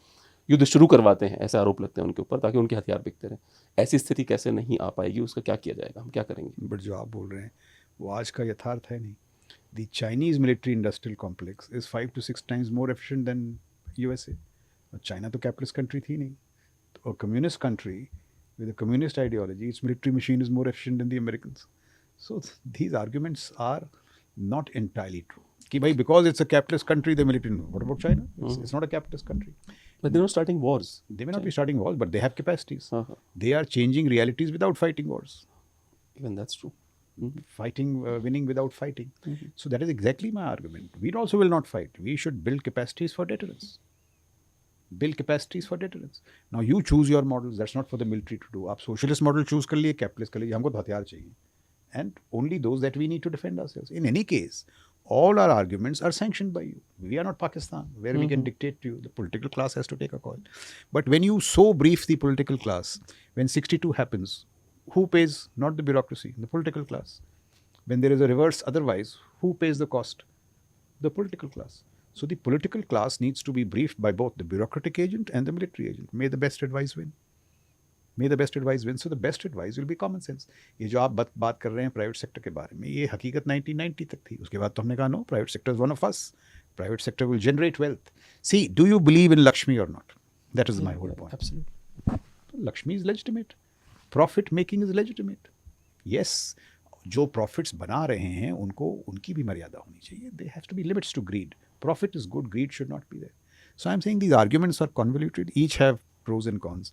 युद्ध शुरू करवाते हैं, ऐसे आरोप लगते हैं उनके ऊपर ताकि उनके हथियार बिकते रहें। ऐसी स्थिति कैसे नहीं आ पाएगी, उसका क्या किया जाएगा, हम क्या करेंगे? बट जो आप बोल रहे हैं वो आज का यथार्थ है नहीं। The Chinese military industrial complex is 5 to 6 times more efficient than USA। China तो कैपिटलिस्ट कंट्री थी नहीं, तो communist country with a communist ideology, its military machine is more efficient than the Americans. So these arguments are not entirely true. कि भाई because it's a capitalist country, the military. No. What about China? It's not a capitalist country. But they're not starting wars. They may not be starting wars, but they have capacities. Uh-huh. They are changing realities without fighting wars. Even that's true. Fighting, winning without fighting. So that is exactly my argument. We also will not fight. We should build capacities for deterrence. Build capacities for deterrence. Now you choose your models. That's not for the military to do. आप socialist model choose कर लिए, capitalist कर लिए, हमको तो हथियार चाहिए. And only those that we need to defend ourselves. In any case, all our arguments are sanctioned by you. We are not Pakistan, where we can dictate to you. The political class has to take a call. But when you so brief the political class, when 62 happens, who pays? Not the bureaucracy, the political class. When there is a reverse otherwise, who pays the cost? The political class. So the political class needs to be briefed by both the bureaucratic agent and the military agent. May the best advice win. May the best advice win. So the best advice will be common sense. ये जो आप बात कर रहे हैं private sector के बारे में, ये हकीकत 1990 तक थी। उसके बाद तो हमने कहा no, private sector is one of us. Private sector will generate wealth. See, do you believe in Lakshmi or not? That is my whole point. Absolutely. Lakshmi is legitimate. Profit making is legitimate. Yes, जो profits बना रहे हैं उनको उनकी भी मर्यादा होनी चाहिए. There has to be limits to greed. Profit is good, greed should not be there. So I'm saying these arguments are convoluted. Each have pros and cons.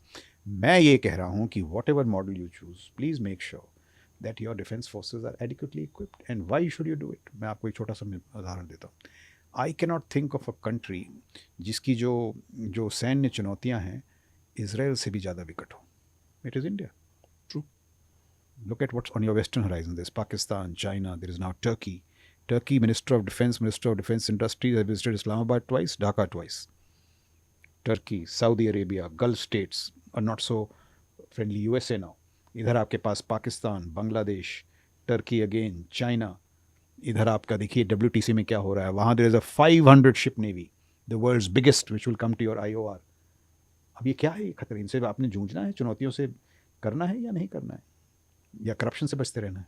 मैं ये कह रहा हूँ कि whatever model you choose, please make sure that your defense forces are adequately equipped. And why should you do it? मैं आपको एक छोटा सा उदाहरण देता हूँ. I cannot think of a country जिसकी जो सैन्य चुनौतियाँ हैं इसराइल से भी ज़्यादा विकट हो. It is India. True. Look at what's on your western horizon. There's Pakistan, China, there is now Turkey. Turkey, Minister of Defense Industries have visited Islamabad twice, Dhaka twice. Turkey, Saudi Arabia, Gulf states are not so friendly. USA now. इधर आपके पास Pakistan, Bangladesh, Turkey again, China. इधर आपका देखिए WTC में क्या हो रहा है. वहाँ there is a 500 ship navy, the world's biggest, which will come to your IOR. अब ये क्या है, ये खतरे, इनसे आपने जूझना है, चुनौतियों से करना है या नहीं करना है, या करप्शन से बचते रहना है.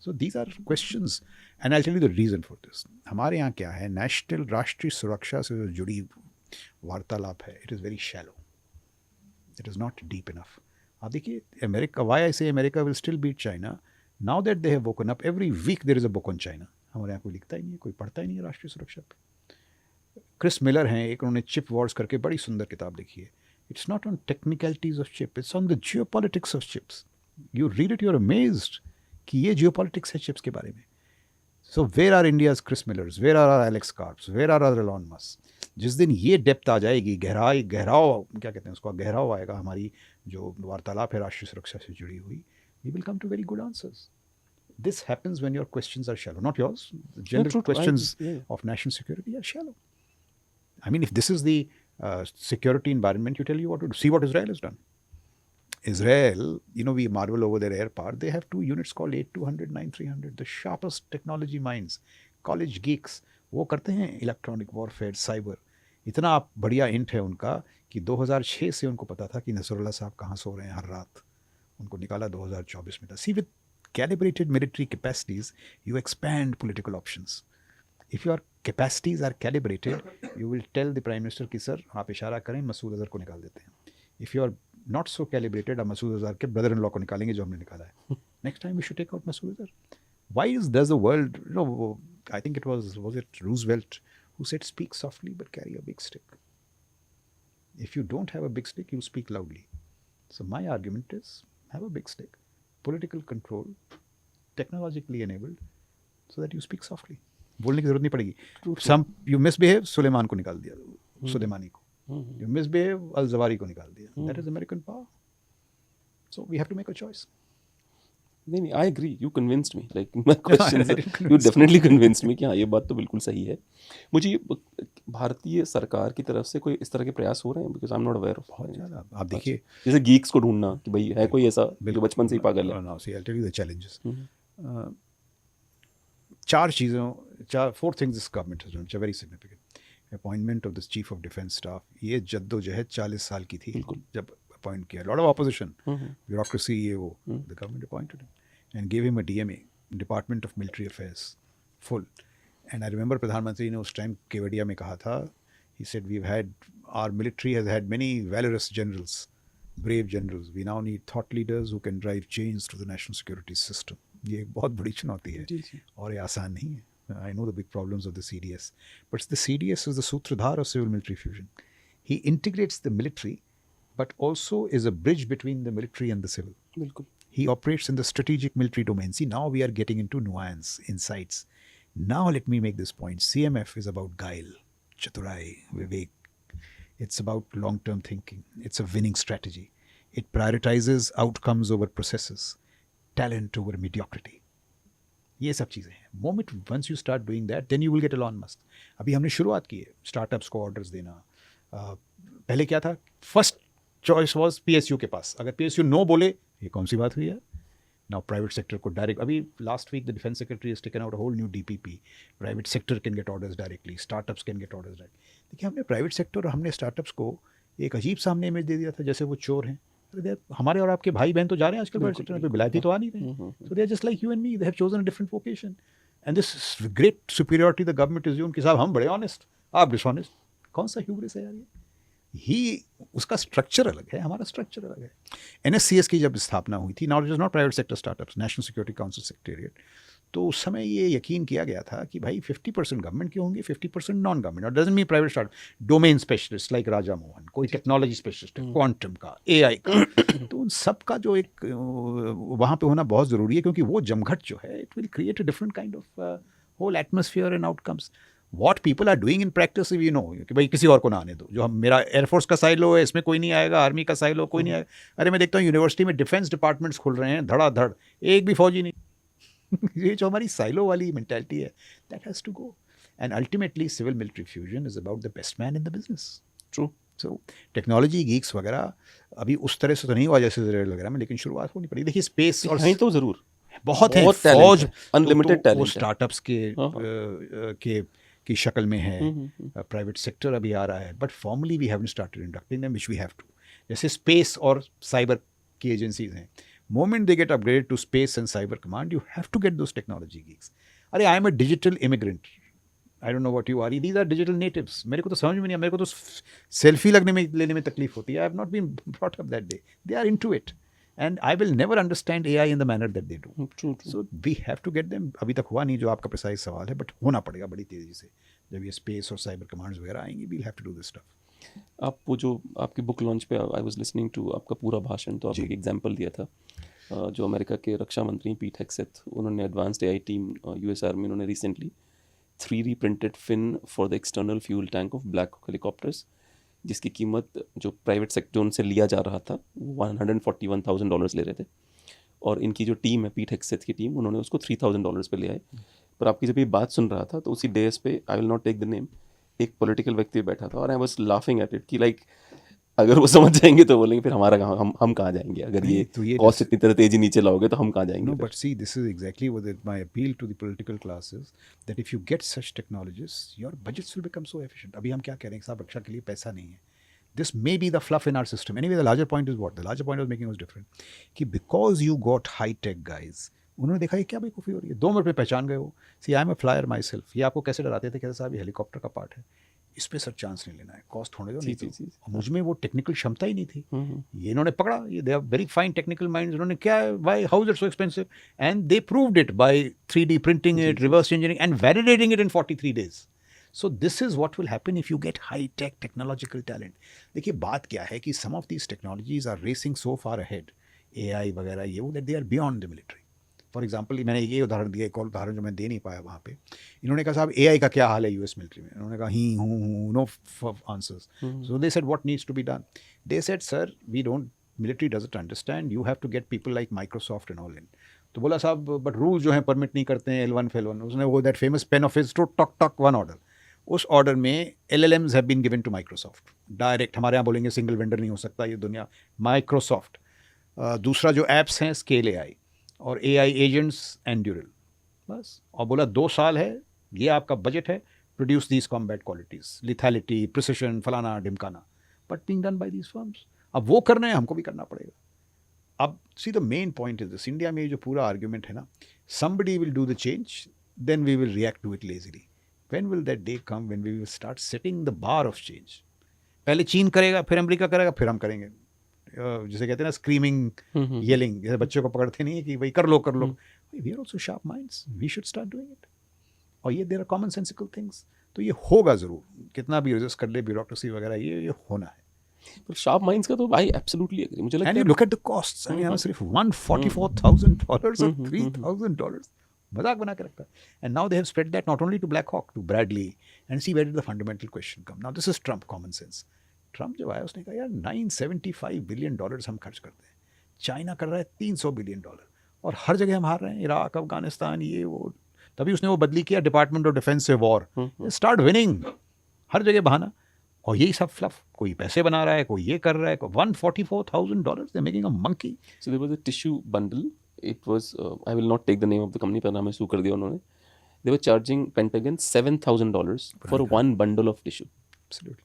So these are questions, and I'll tell you the reason for this. हमारे यहाँ क्या है, नेशनल राष्ट्रीय सुरक्षा से जो जुड़ी वार्तालाप है, it is very shallow. It is not deep enough. आप देखिए America, why I say America will still beat China, now that they have woken up, every week there is a book on China. हमारे यहाँ कोई लिखता ही नहीं है, कोई पढ़ता ही नहीं है राष्ट्रीय सुरक्षा पे. क्रिस मिलर हैं, एक उन्होंने चिप वॉर्स करके बड़ी सुंदर किताब लिखी है. It's not on technicalities of chip, it's on the geopolitics of chips. You read it, you're amazed कि ये geopolitics है चिप्स के बारे में. So where are India's Chris Millers? Where are our Alex Karps? Where are our Elon Musk? जिस दिन ये depth आ जाएगी, गहराव क्या कहते हैं उसको, गहराव आएगा हमारी जो वार्तालाप है राष्ट्रीय सुरक्षा से जुड़ी हुई, we will come to very good answers. This happens when your questions are shallow, not yours. General questions of national security are shallow. I mean, if this is the security environment, you tell you what to do. See what Israel has done. Israel, we marvel over their air power. They have 2 units called 8200, 9300, the sharpest technology minds, college geeks. वो करते हैं electronic warfare, cyber. इतना बढ़िया int है उनका कि 2006 से उनको पता था कि नसरुल्लाह साहब कहाँ सो रहे हैं हर रात. उनको निकाला 2024 में था. See, with calibrated military capacities, you expand political options. If your capacities are calibrated, you will tell the Prime Minister कि सर आप इशारा करें, मसूद अजहर को निकाल देते हैं. If your not so calibrated, अब मसूद अजहर के ब्रदर इन लॉ को निकालेंगे जो हमने निकाला है. Next time we should take out Masood Azhar. Why does the world, I think it was it Roosevelt who said, speak softly but carry a big stick. If you don't have a big stick, you speak loudly. So my argument is, have a big stick, political control, technologically enabled, so that you speak softly. बोलने की जरूरत नहीं पड़ेगी. Some you misbehave, Suleman को निकाल दिया, सुलेमानी को. You misbehave, अल-जवारी को निकाल दिया. That is American power. So we have to make a choice. नहीं, I agree. You convinced me. Like my questions, you definitely convinced me कि हाँ ये बात तो बिल्कुल सही है. मुझे ये भारतीय सरकार की तरफ से कोई इस तरह के प्रयास हो रहे हैं? Because I'm not aware of. बहुत ज़्यादा. आप देखिए, जैसे geeks को ढूंढना कि भाई है कोई ऐसा जो बचपन से ही पागल है. No, see, I'll tell you the challenges. Four things this government has done which are very significant. Appointment of this chief of defence staff. ये जद्दोजहद 40 साल की थी जब appoint किया. Lot of opposition, bureaucracy, ये वो. The government appointed him and gave him a DMA, Department of Military Affairs, full. And I remember प्रधानमंत्री ने उस टाइम केवड़िया में कहा था, he said our military has had many valorous generals, brave generals. We now need thought leaders who can drive change to the national security system. ये एक बहुत बड़ी चुनौती है और ये आसान नहीं है. I know the big problems of the CDS, but the CDS is the सूत्रधार of civil military fusion. He integrates the military, but also is a bridge between the military and the civil. बिल्कुल. He operates in the strategic military domain. See, now we are getting into nuance, insights. Now let me make this point. CMF is about guile, chaturai, vivek. It's about long-term thinking. It's a winning strategy. It prioritizes outcomes over processes, talent over mediocrity. ये सब चीज़ें हैं. Moment once you start doing that, then you will get Elon Musk. अभी हमने शुरुआत की है startups को ऑर्डर्स देना. पहले क्या था? फर्स्ट चॉइस वाज PSU के पास. अगर PSU नो बोले, ये कौन सी बात हुई है? Now private sector को डायरेक्ट, अभी last week the defense secretary has taken out a whole new DPP. Private sector can get orders directly. Startups can get orders directly. देखिए, हमने प्राइवेट सेक्टर और हमने स्टार्टअप्स को एक अजीब सामने इमेज दे दिया था जैसे वो चोर हैं. हमारे और आपके भाई बहन तो जा रहे हैं आजकल प्राइवेट सेक्टर में, कोई विलायती तो आ नहीं रहे. So they are just like you and me. They have chosen a different vocation and this great superiority the government is यून कि साहब हम बड़े ऑनेस्ट, आप डिसऑनेस्ट. कौन सा ह्यूब्रिस है यार ये? उसका स्ट्रक्चर अलग है, हमारा स्ट्रक्चर अलग है. NSCS की जब स्थापना हुई थी, now it is not private sector startups, national security council secretariat, तो उस समय ये यकीन किया गया था कि भाई 50% गवर्नमेंट के होंगे, 50% नॉन गवर्नमेंट. और doesn't mean private start, domain specialist like Raja Mohan, कोई टेक्नोलॉजी स्पेशलिस्ट है, क्वांटम का, AI का. तो उन सब का जो एक वहाँ पे होना बहुत ज़रूरी है, क्योंकि वो जमघट जो है, it will create a different kind of whole atmosphere and outcomes. What people are doing in practice, we know कि भाई किसी और को ना आने दो. जो हम, मेरा एयरफोर्स का साइलो है, इसमें कोई नहीं आएगा, आर्मी का साइलो कोई नहीं आएगा. अरे मैं देखता हूँ यूनिवर्सिटी में डिफेंस डिपार्टमेंट्स खुल रहे हैं धड़ाधड़, एक भी फौजी नहीं. ये जो हमारी साइलो वाली मेंटालिटी है, that has to go. And ultimately civil military fusion is about the best man in the business. True. So technology geeks वगैरह अभी उस तरह से तो नहीं हुआ जैसे Israel वगैरह में, लेकिन शुरुआत होनी पड़ी. देखिए स्पेस और नहीं तो ज़रूर बहुत है, फौज, अनलिमिटेड टैलेंट, वो स्टार्टअप्स के की शक्ल में है. प्राइवेट सेक्टर अभी आ रहा है, but formally we haven't started inducting them, which we have to. जैसे स्पेस और साइबर की एजेंसीज हैं, moment they get upgraded to space and cyber command, you have to get those technology geeks. अरे I am a digital immigrant, I don't know what you are. These are digital natives. मेरे को तो समझ में नहीं, मेरे को तो सेल्फी लेने में तकलीफ होती है. I have not been brought up that way. They are into it. And I will never understand AI in the manner that they do. True. So we have to get them. अभी तक हुआ नहीं जो आपका precise सवाल है, but होना पड़ेगा बड़ी तेज़ी से. जब ये स्पेस और साइबर कमांड्स वगैरह आएंगी, we'll have to do this stuff. आप वो जो आपकी बुक लॉन्च पे आई वाज लिसनिंग टू आपका पूरा भाषण, तो आपने एक एग्जांपल दिया था. जो अमेरिका के रक्षा मंत्री पीट हेग्सेथ, उन्होंने advanced AI team US army, उन्होंने recently 3D printed fin for the external fuel tank of black helicopters, जिसकी कीमत जो प्राइवेट सेक्टर उनसे लिया जा रहा था $141,000 ले रहे थे, और इनकी जो टीम है पीट हेग्सेथ की टीम, उन्होंने उसको $3,000 पे ले आए. पर आपकी जब ये बात सुन रहा था तो उसी डेज पे, I will not take the name, एक पॉलिटिकल व्यक्ति बैठा था और I was laughing at it कि लाइक अगर वो समझ जाएंगे तो बोलेंगे फिर हमारा कहाँ, हम कहाँ जाएंगे अगर ये कॉस्ट इतनी तरह तेजी नीचे लाओगे तो हम कहाँ जाएंगे. No, but see, this is exactly what my appeal to the political class is, that if you get such technologies, your budgets will become so efficient. अभी हम क्या कह रहे हैं, साहब रक्षा के लिए पैसा नहीं है. This may be the fluff in our system. Anyway, the larger point is what? The larger point I was making was different. कि because you got high-tech guys, उन्होंने देखा ये क्या बेवकूफ़ी हो रही है, 2 मिनट में पहचान गए हो. See, I am a flyer myself. ये आपको कैसे डराते थे, कहते साहब ये हेलीकॉप्टर का पार्ट है. इस पे सर चांस नहीं लेना है, कॉस्ट होने दो, जी, नहीं जी, तो। जी। और मुझ में वो टेक्निकल क्षमता ही नहीं थी। हम्म, ये इन्होंने पकड़ा, ये they are very fine technical minds, इन्होंने क्या है, why how is it so expensive, and they proved it by 3D printing जी, इट, जी, reverse engineering and validating it in 43 days. So this is what will happen if you get high tech technological talent. देखिए बात क्या है कि some of these technologies are racing so far ahead, AI वगैरह ये वो, that they are beyond the military. For example मैंने ये उदाहरण दिया, एक और उदाहरण जो मैं दे नहीं पाया वहाँ पे, इन्होंने कहा साहब AI का क्या हाल है यूएस मिलिट्री में, उन्होंने कहा ही हूँ no answers. So they said what needs to be done, they said sir we don't, military doesn't understand, you have to get people like Microsoft and all in. तो बोला साहब बट रूल जो है परमिट नहीं करते हैं L1 फेल1, उसने वो that famous pen of his to talk talk one order, उस ऑर्डर में LLMs have been given to Microsoft direct. हमारे यहाँ बोलेंगे सिंगल वेंडर नहीं हो सकता ये दुनिया, माइक्रोसॉफ्ट. दूसरा जो एप्स हैं स्केल AI और AI एजेंट्स एंड ड्यूरल, बस. और बोला 2 साल है, ये आपका बजट है, produce these combat qualities, lethality, precision, फलाना ढिमकाना, but being done by these firms. अब वो कर रहे हैं, हमको भी करना पड़ेगा. अब see the main point is this, India में जो पूरा आर्ग्यूमेंट है ना, somebody will do the change, then we will react to it lazily. When will that day come when we will start setting the bar of change? पहले चीन करेगा, फिर America करेगा, फिर हम करेंगे. जिसे कहते हैं ना स्क्रीमिंग येलिंग, जैसे बच्चों को पकड़ते नहीं है कि भाई कर लो कर लो. We are also sharp minds, we should start doing it. और ये there are common sensical things. तो ये होगा ज़रूर, कितना भी रेजिस्ट कर ले ब्यूरोक्रेसी वगैरह, ये होना है. पर शार्प माइंड्स का तो आई एब्सोल्युटली एग्री, मुझे लगता एंड है. You look at the costs, यहाँ सिर्फ $144,000 और $3,000 मजाक बना के रखा है. And now they have spread that not only to Black Hawk, to Bradley, and see where did the fundamental question come. Now this is Trump common sense. Trump जब आया उसने कहा यार $975 बिलियन हम खर्च करते हैं, चाइना कर रहा है $300 बिलियन, और हर जगह हम हार रहे हैं, इराक, अफगानिस्तान, ये वो. तभी उसने वो बदली किया, डिपार्टमेंट ऑफ डिफेंस से वॉर, स्टार्ट विनिंग. हर जगह बहाना, और यही सब फ्लफ. कोई पैसे बना रहा है, कोई ये कर रहा है. $144,000 they making a monkey. So there was a tissue bundle. It was I will not take the name of the company, पर नाम सू कर दिया उन्होंने. They were charging Pentagon $7,000 for one bundle of tissue. Absolutely.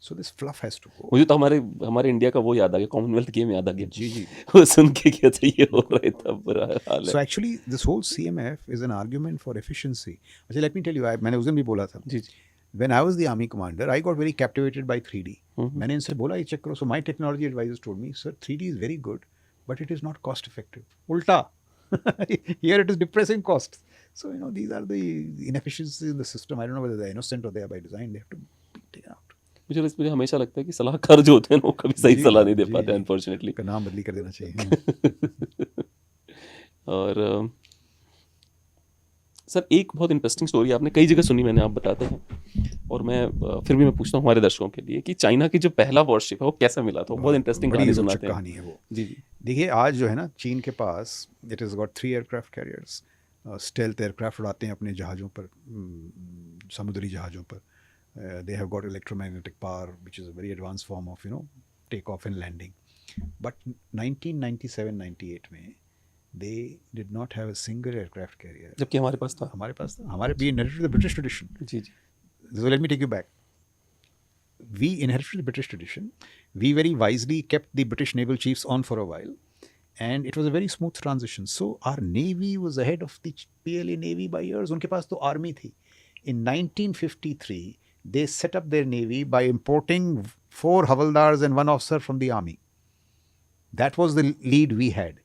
So this fluff has to go. मुझे तो हमारे India का वो याद आ गया, कॉमनवेल्थ गेम याद आ गया. जी जी. वो सुन के क्या था, ये हो रहा था, बुरा हाल So है. actually this whole CMF is an argument for efficiency. अच्छा let me tell you, मैंने उस दिन भी बोला था. जी जी. When I was the army commander, I got very captivated by 3D. मैंने इनसे बोला ये चेक करो. So my technology advisors told me, sir 3D is very good, but it is not cost effective. उल्टा. Here it is depressing costs. So you know these are the inefficiencies in the system. I don't know whether they're innocent or they are by design. They have to be taken out. मुझे हमेशा लगता है कि सलाहकार जो होते हैं वो कभी सही जी, सलाह नहीं दे जी, पाते, जी. अनफॉर्चुनेटली. का नाम बदली कर देना चाहिए. और सर एक बहुत इंटरेस्टिंग स्टोरी आपने कई जगह सुनी, मैंने, आप बताते हैं, और मैं फिर भी मैं पूछता हूँ हमारे दर्शकों के लिए कि चाइना की जो पहला वॉरशिप है वो कैसा मिला था. बहुत इंटरेस्टिंग बड़ी कहानी रोचक सुनाते हैं. कहानी है वो. जी जी. देखिए आज जो है ना चीन के पास, it is got 3 aircraft carriers, stealth aircraft उड़ाते हैं अपने जहाज़ों पर, समुद्री जहाज़ों पर. They have got electromagnetic power which is a very advance form of take off and landing. But 1997-98 में they did not have a single aircraft carrier. जबकि हमारे पास था. हमारे पास था, हमारे we inherited the British tradition. जी जी. So let me take you back. We inherited the British tradition. We very wisely kept the British naval chiefs on for a while, and it was a very smooth transition. So our navy was ahead of the PLA navy by years. उनके पास तो army थी. In 1953, they set up their navy by importing 4 havaldars and 1 officer from the army. That was the lead we had.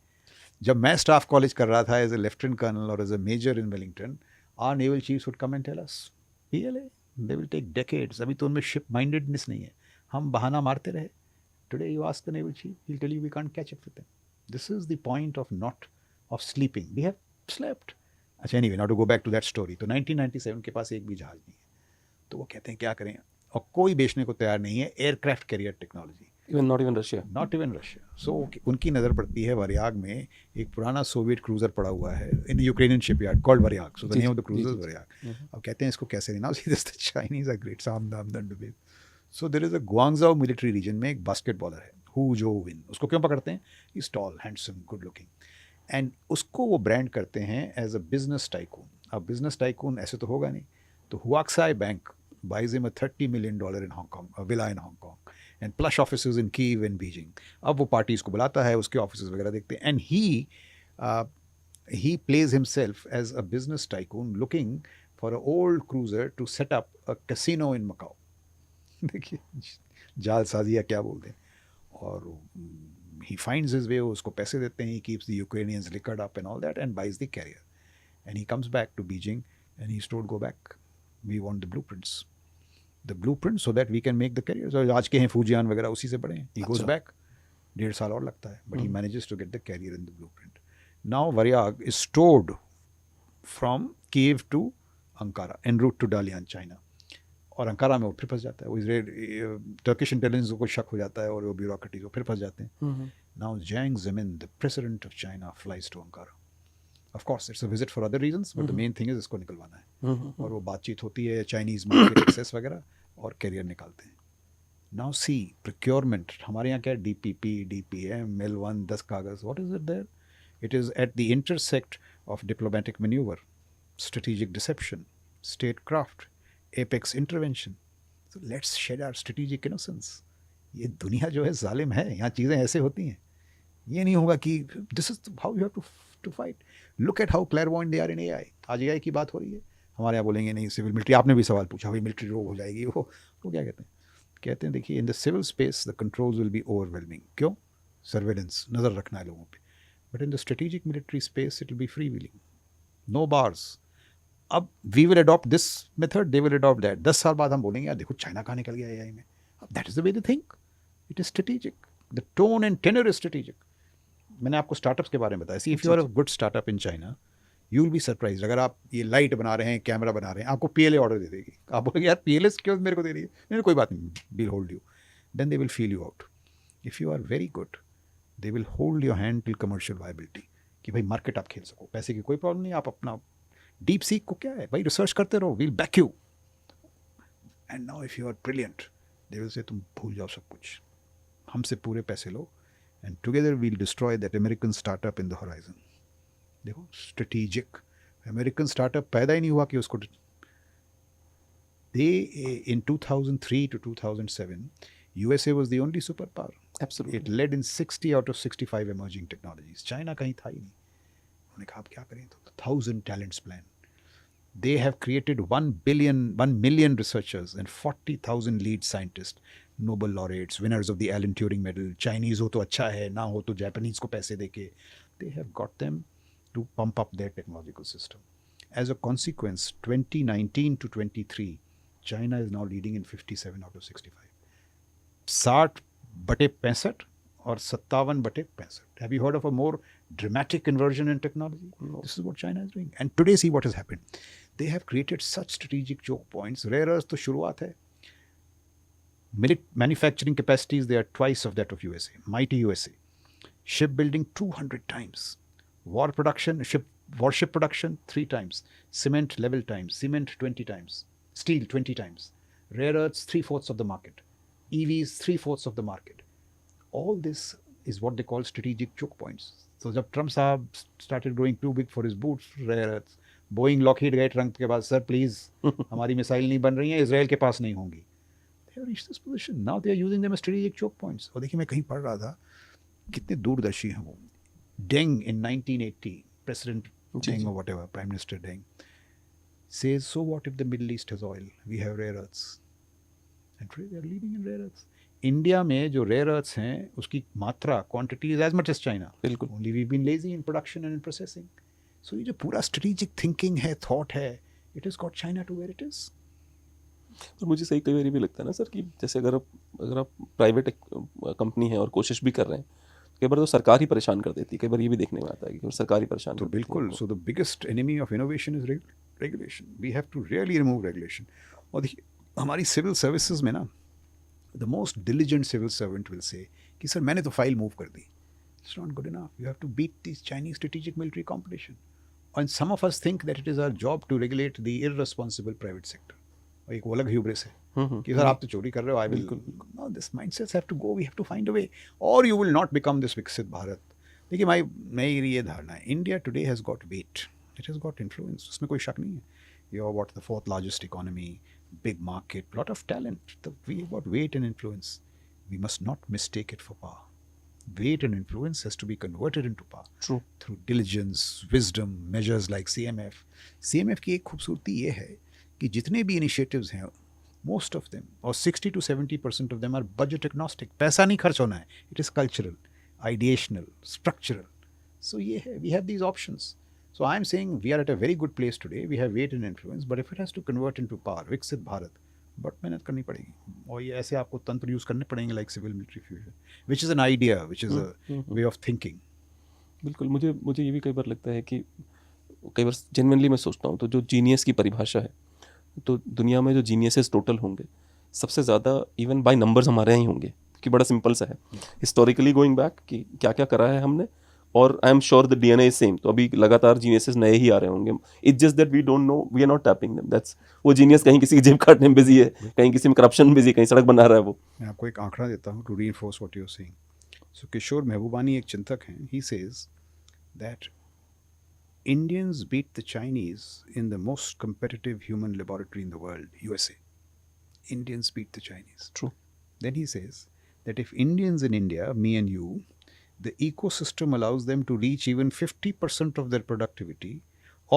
जब मैं staff college कर रहा था as a lieutenant colonel और as a major in Wellington, our naval chiefs would come and tell us PLA, they will take decades. अभी तो उनमें ship mindedness नहीं है, हम बहाना मारते रहे. Today you ask the naval chief, he will tell you we can't catch up with them. This is the point of not of sleeping, we have slept. अच्छा anyway, now to go back to that story. तो 1997 के पास एक भी जहाज नहीं है, तो वो कहते हैं क्या करें, और कोई बेचने को तैयार नहीं है aircraft carrier technology. Not even Russia. Not even Russia. So उनकी नज़र पड़ती है वरयाग में एक पुराना सोवियत क्रूज़र पड़ा हुआ है in Ukrainian shipyard called Varyag. So the name of the cruiser Varyag. अब कहते हैं इसको कैसे लेना, द चाइनीज आर ग्रेट, साम दाम दंड भेद. So there is a Guangzhou military region में एक बास्केटबॉलर है, हु जो विन. उसको क्यों पकड़ते हैं, is tall, handsome, good looking, and उसको वो ब्रांड करते हैं एज अ बिजनेस टाइकून. अब बिजनेस टाइकून ऐसे तो होगा नहीं, तो हुआक्साई bank buys him a $30 million in Hong Kong, a villa in Hong Kong, and plush offices in Kyiv and Beijing. अब वो पार्टीज को बुलाता है, उसके ऑफिसेज वगैरह देखते हैं, and he plays himself as a business tycoon looking for an old cruiser to set up a casino in Macau. देखिए जालसाजी या क्या बोलते हैं, और he finds his way, उसको पैसे देते हैं, he keeps the Ukrainians liquored up and all that and buys the carrier, and he comes back to Beijing and he's told go back, we want the blueprints so that we can make the carriers. और आज के हैं Fujian वगैरह उसी से बड़े हैं. He goes back, 1.5 साल और लगता है, but he manages to get the carrier and the blueprint. Now Varyag is stored from Kiev to Ankara en route to Dalian, China. और अंकारा में वो फिर फंस जाता है, वो इसराइल टर्किश इंटेलिजेंस को शक हो जाता है और वो ब्यूरोक्रेटी को फिर फंस जाते हैं. Now Jiang Zemin the president of China flies to Ankara. Of course it's a visit for other reasons, but the main thing is इसको निकलवाना है. और वो बातचीत होती है, चाइनीज मार्केट एक्सेस वगैरह, और कैरियर निकालते हैं. नाउ सी प्रोक्योरमेंट, हमारे यहाँ क्या है, DPP, DPM, L1, 10 कागज़, what is it there? It is at the intersect of diplomatic manoeuvre, strategic deception, state craft, apex intervention. So let's shed our strategic innocence. ये दुनिया जो है जालिम है, यहाँ चीज़ें ऐसे होती हैं. ये नहीं होगा कि this is how you have to fight. Look at how clairvoyant they are in AI. आज AI की बात हो रही है, हमारे यहाँ बोलेंगे नहीं सिविल मिलिट्री. आपने भी सवाल पूछा भाई मिलिट्री रोग हो जाएगी, वो क्या कहते हैं देखिए, in the civil space the controls will be overwhelming. क्यों? सर्वेलेंस, नज़र रखना है लोगों पे. But in the strategic military space it will be free wheeling, no bars. अब we will adopt this method, they will adopt that. 10 साल बाद हम बोलेंगे यार देखो चाइना कहाँ निकल गया AI में. अब that is the way they think. It is strategic, the tone and tenor is strategic. मैंने आपको स्टार्टअप्स के बारे में बताया. See if you are a good startup in China, you will be surprise. अगर आप ये लाइट बना रहे हैं, कैमरा बना रहे हैं, आपको PLA ऑर्डर दे देगी. आप बोलेंगे यार PLA क्यों मेरे को दे रही है? नहीं कोई बात नहीं, we'll hold you. Then they will feel you out. If you are very good, they will hold your hand till commercial viability, कि भाई मार्केट आप खेल सको, पैसे की कोई प्रॉब्लम नहीं, आप अपना डीप सीक को क्या है भाई, रिसर्च करते रहो, we'll back you. And now if you are brilliant, they will say तुम भूल जाओ सब कुछ, हमसे पूरे पैसे लो, and together we'll destroy that American startup in the horizon. देखो स्ट्रेटेजिक अमेरिकन स्टार्टअप पैदा ही नहीं हुआ कि उसको. दे इन 2003 to 2007 USA was the only superpower. Absolutely. It led in 60 out of 65 emerging technologies. China कहीं था ही नहीं. उन्होंने कहा अब क्या करें, तो 1000 talents plan. They have created 1 million researchers and 40,000 lead scientists, Nobel laureates, winners of the Alan Turing Medal. Chinese हो तो अच्छा है, ना हो तो Japanese को पैसे देके. They have got them to pump up their technological system. As a consequence, 2019 to 23, China is now leading in 57 out of 65. 60/65 और 57/65. Have you heard of a more dramatic inversion in technology? No. This is what China is doing. And today see what has happened. They have created such strategic choke points. Rare earths तो शुरुआत है. Manufacturing capacities, they are twice of that of USA. Mighty USA. Shipbuilding 200 times. Warship production 3 times. Cement level times. Cement 20 times. Steel 20 times. Rare earths 3/4 of the market. EVs 3/4 of the market. All this is what they call strategic choke points. So जब Trump साहब started growing too big for his boots, rare earths, Boeing Lockheed गए Trump के बाद, sir please हमारी missile नहीं बन रही हैं, इसराइल के पास नहीं होंगी. They have reached this position. Now they are using them as strategic choke points. और देखिए मैं कहीं पढ़ रहा था, कितने दूरदर्शी हैं वो. Deng in 1980, President Deng or whatever, Prime Minister Deng, says, so what if the Middle East has oil? We have rare earths. And today they are leading in rare earths. India में जो rare earths हैं उसकी मात्रा, quantity is as much as China. बिल्कुल. Only we been lazy in production and in processing. So ये जो पूरा strategic thinking है, थॉट है, it is got China to where it is. और मुझे सही कई बार भी लगता है ना सर कि जैसे अगर आप प्राइवेट कंपनी है और कोशिश भी कर रहे हैं, कई बार तो सरकार ही परेशान कर देती है. कई बार ये भी देखने में आता है कि सरकार ही परेशान. तो बिल्कुल. So the biggest enemy of innovation is regulation. We have to really remove regulation. और देखिए हमारी सिविल सर्विसेज में ना, the most diligent civil servant will say कि सर मैंने तो फाइल मूव कर दी. It's not good enough. You have to beat this Chinese strategic military competition. And some of us think that it is our job to regulate the irresponsible private sector. और एक वो अलग hubris है कि sir आप तो चोरी कर रहे हो. I will. No, this mindsets have to go. We have to find a way, or you will not become this विकसित भारत. देखिए मेरी ये धारणा है, India today has got weight. It has got influence. उसमें कोई शक नहीं है. You are what, the 4th largest economy, big market, lot of talent. We have got weight and influence. We must not mistake it for power. Weight and influence has to be converted into power. True. Through diligence, wisdom, measures like CMF. CMF की एक खूबसूरती ये है कि जितने भी initiatives हैं, Most of them, or 60 to 70% of them, are budget agnostic. पैसा नहीं खर्च होना है. It is cultural, ideational, structural. So yeah, we have these options. So I'm saying we are at a very good place today. We have weight and influence, but if it has to convert into power, विकसित Bharat, but मेहनत करनी पड़ेगी. और ये ऐसे आपको तंत्र use करने पड़ेंगे, like civil military fusion, which is an idea, which is a way of thinking. बिल्कुल. मुझे ये भी कई बार लगता है कि कई बार जेन्युइनली मैं सोचता हूँ तो जो जीनियस की परिभाषा है, तो दुनिया में जो जीनियसेस टोटल होंगे सबसे ज़्यादा इवन बाय नंबर्स हमारे यहाँ ही होंगे, कि बड़ा सिंपल सा है. हिस्टोरिकली गोइंग बैक कि क्या क्या करा है हमने, और I am sure the DNA is same. तो अभी लगातार जीनियसेस नए ही आ रहे होंगे. It's just that we don't know, we are not tapping them. That's, वो जीनियस कहीं किसी की जेब काटने में बिजी है, कहीं किसी में करप्शन में बिजी, कहीं सड़क बना रहा है वो. मैं आपको एक आंकड़ा देता हूँ to reinforce what you are saying. So Kishore Mahbubani एक चिंतक हैं. He says that Indians beat the Chinese in the most competitive human laboratory in the world, USA. Indians beat the Chinese. True. Then he says that if Indians in India, me and you, the ecosystem allows them to reach even 50% of their productivity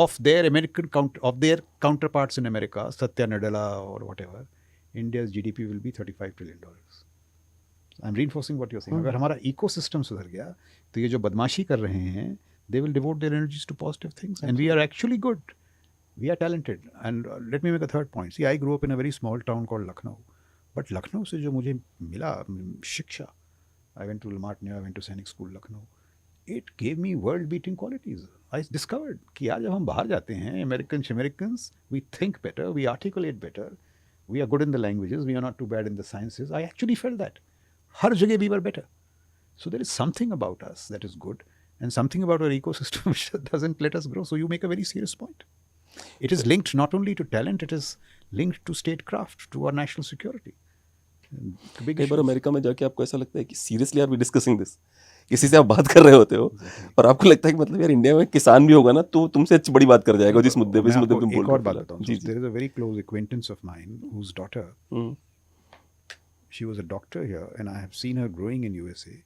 of their counterparts in America, Satya Nadella or whatever, India's GDP will be $35 trillion. I'm reinforcing what you're saying. अगर हमारा ecosystem सुधर गया तो ये जो बदमाशी कर रहे हैं, they will devote their energies to positive things, and we are actually good. We are talented. And let me make a third point. See, I grew up in a very small town called Lucknow. But Lucknow से जो मुझे मिला शिक्षा, I went to Lamartine, I went to Sainik School, Lucknow. It gave me world-beating qualities. I discovered कि यार जब हम बाहर जाते हैं, Americans, we think better, we articulate better, we are good in the languages, we are not too bad in the sciences. I actually felt that. हर जगह we were better. So there is something about us that is good, and something about our ecosystem which doesn't let us grow. So you make a very serious point. It is linked not only to talent, it is linked to statecraft, to our national security. कई बार America में जाके आपको ऐसा लगता है कि seriously are we discussing this, किसी से आप बात कर रहे होते हो और आपको लगता है कि मतलब यार इंडिया में किसान भी होगा ना तो तुमसे अच्छी बड़ी बात कर जाएगा जिस मुद्दे पे, इस मुद्दे पे तुम बोल रहे हो. एक और बात बताऊं. There is a very close acquaintance of mine whose daughter, she was a doctor here, and I have seen her growing in USA.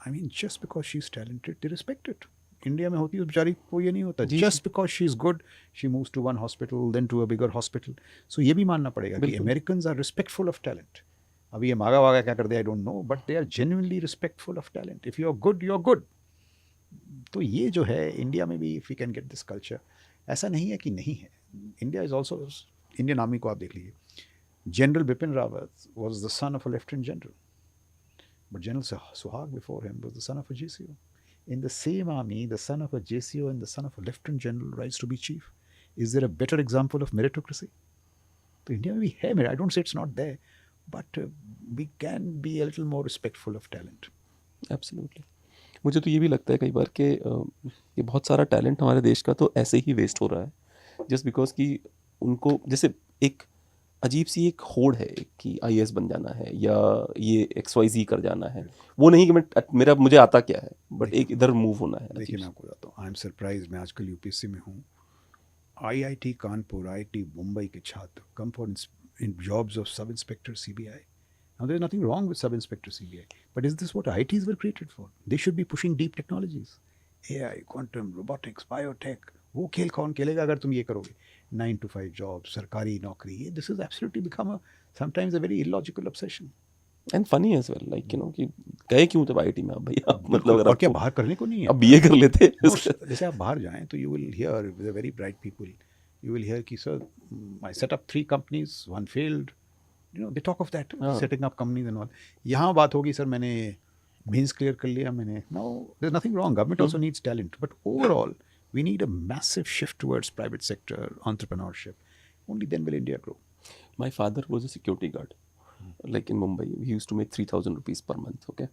I mean, just because she's talented, they respect it. India में होती है बेचारी को ये नहीं होता. Just because she's good, she moves to one hospital, then to a bigger hospital. So ये भी मानना पड़ेगा कि Americans are respectful of talent. अभी ये मागा वागा क्या कर दे I don't know, but they are genuinely respectful of talent. If you're good, you're good. तो ये जो है इंडिया में भी, if we can get this culture, ऐसा नहीं है कि नहीं है. India is also, Indian army को आप देख लीजिए. General Bipin Rawat was the son of a lieutenant general. But General Suhag before him was the son of a JCO. In the same army, the son of a JCO and the son of a lieutenant general rise to be chief. Is there a better example of meritocracy? So India में भी है merit. I don't say it's not there, but we can be a little more respectful of talent. Absolutely. मुझे तो ये भी लगता है कई बार कि ये बहुत सारा टैलेंट हमारे देश का तो ऐसे ही वेस्ट हो रहा है जस्ट बिकॉज कि उनको जैसे एक अजीब सी एक होड़ है कि IAS बन जाना है या ये XYZ कर जाना है. वो नहीं कि मुझे आता क्या है, बट एक इधर मूव होना है. देखिए मैं आपको बताता हूँ, आई एम सरप्राइज. मैं आजकल UPSC में हूँ. IIT कानपुर, IIT मुंबई के छात्र come for in jobs of sub inspector CBI. Now there is nothing wrong with sub inspector CBI, but is this what IITs were created for? They should be pushing deep technologies, AI, quantum, robotics, biotech. वो खेल कौन खेलेगा अगर तुम ये करोगे? 9 to 5 jobs, सरकारी नौकरी. This has absolutely become sometimes a very illogical obsession. And funny as well, like you know कि गए क्यों तब IIT में आप भैया, मतलब अगर और क्या बाहर करने को नहीं है? अब BA कर लेते. जैसे आप बाहर जाएं तो you will hear with the very bright people, you will hear कि sir, I set up 3 companies, one failed. You know, they talk of that, setting up companies and all. यहाँ बात होगी सर मैंने means clear कर लिया मैंने. No, there's nothing wrong. Government also needs talent, but overall we need a massive shift towards private sector entrepreneurship. Only then will India grow. My father was a security guard, like in Mumbai. He used to make 3,000 rupees per month. Okay,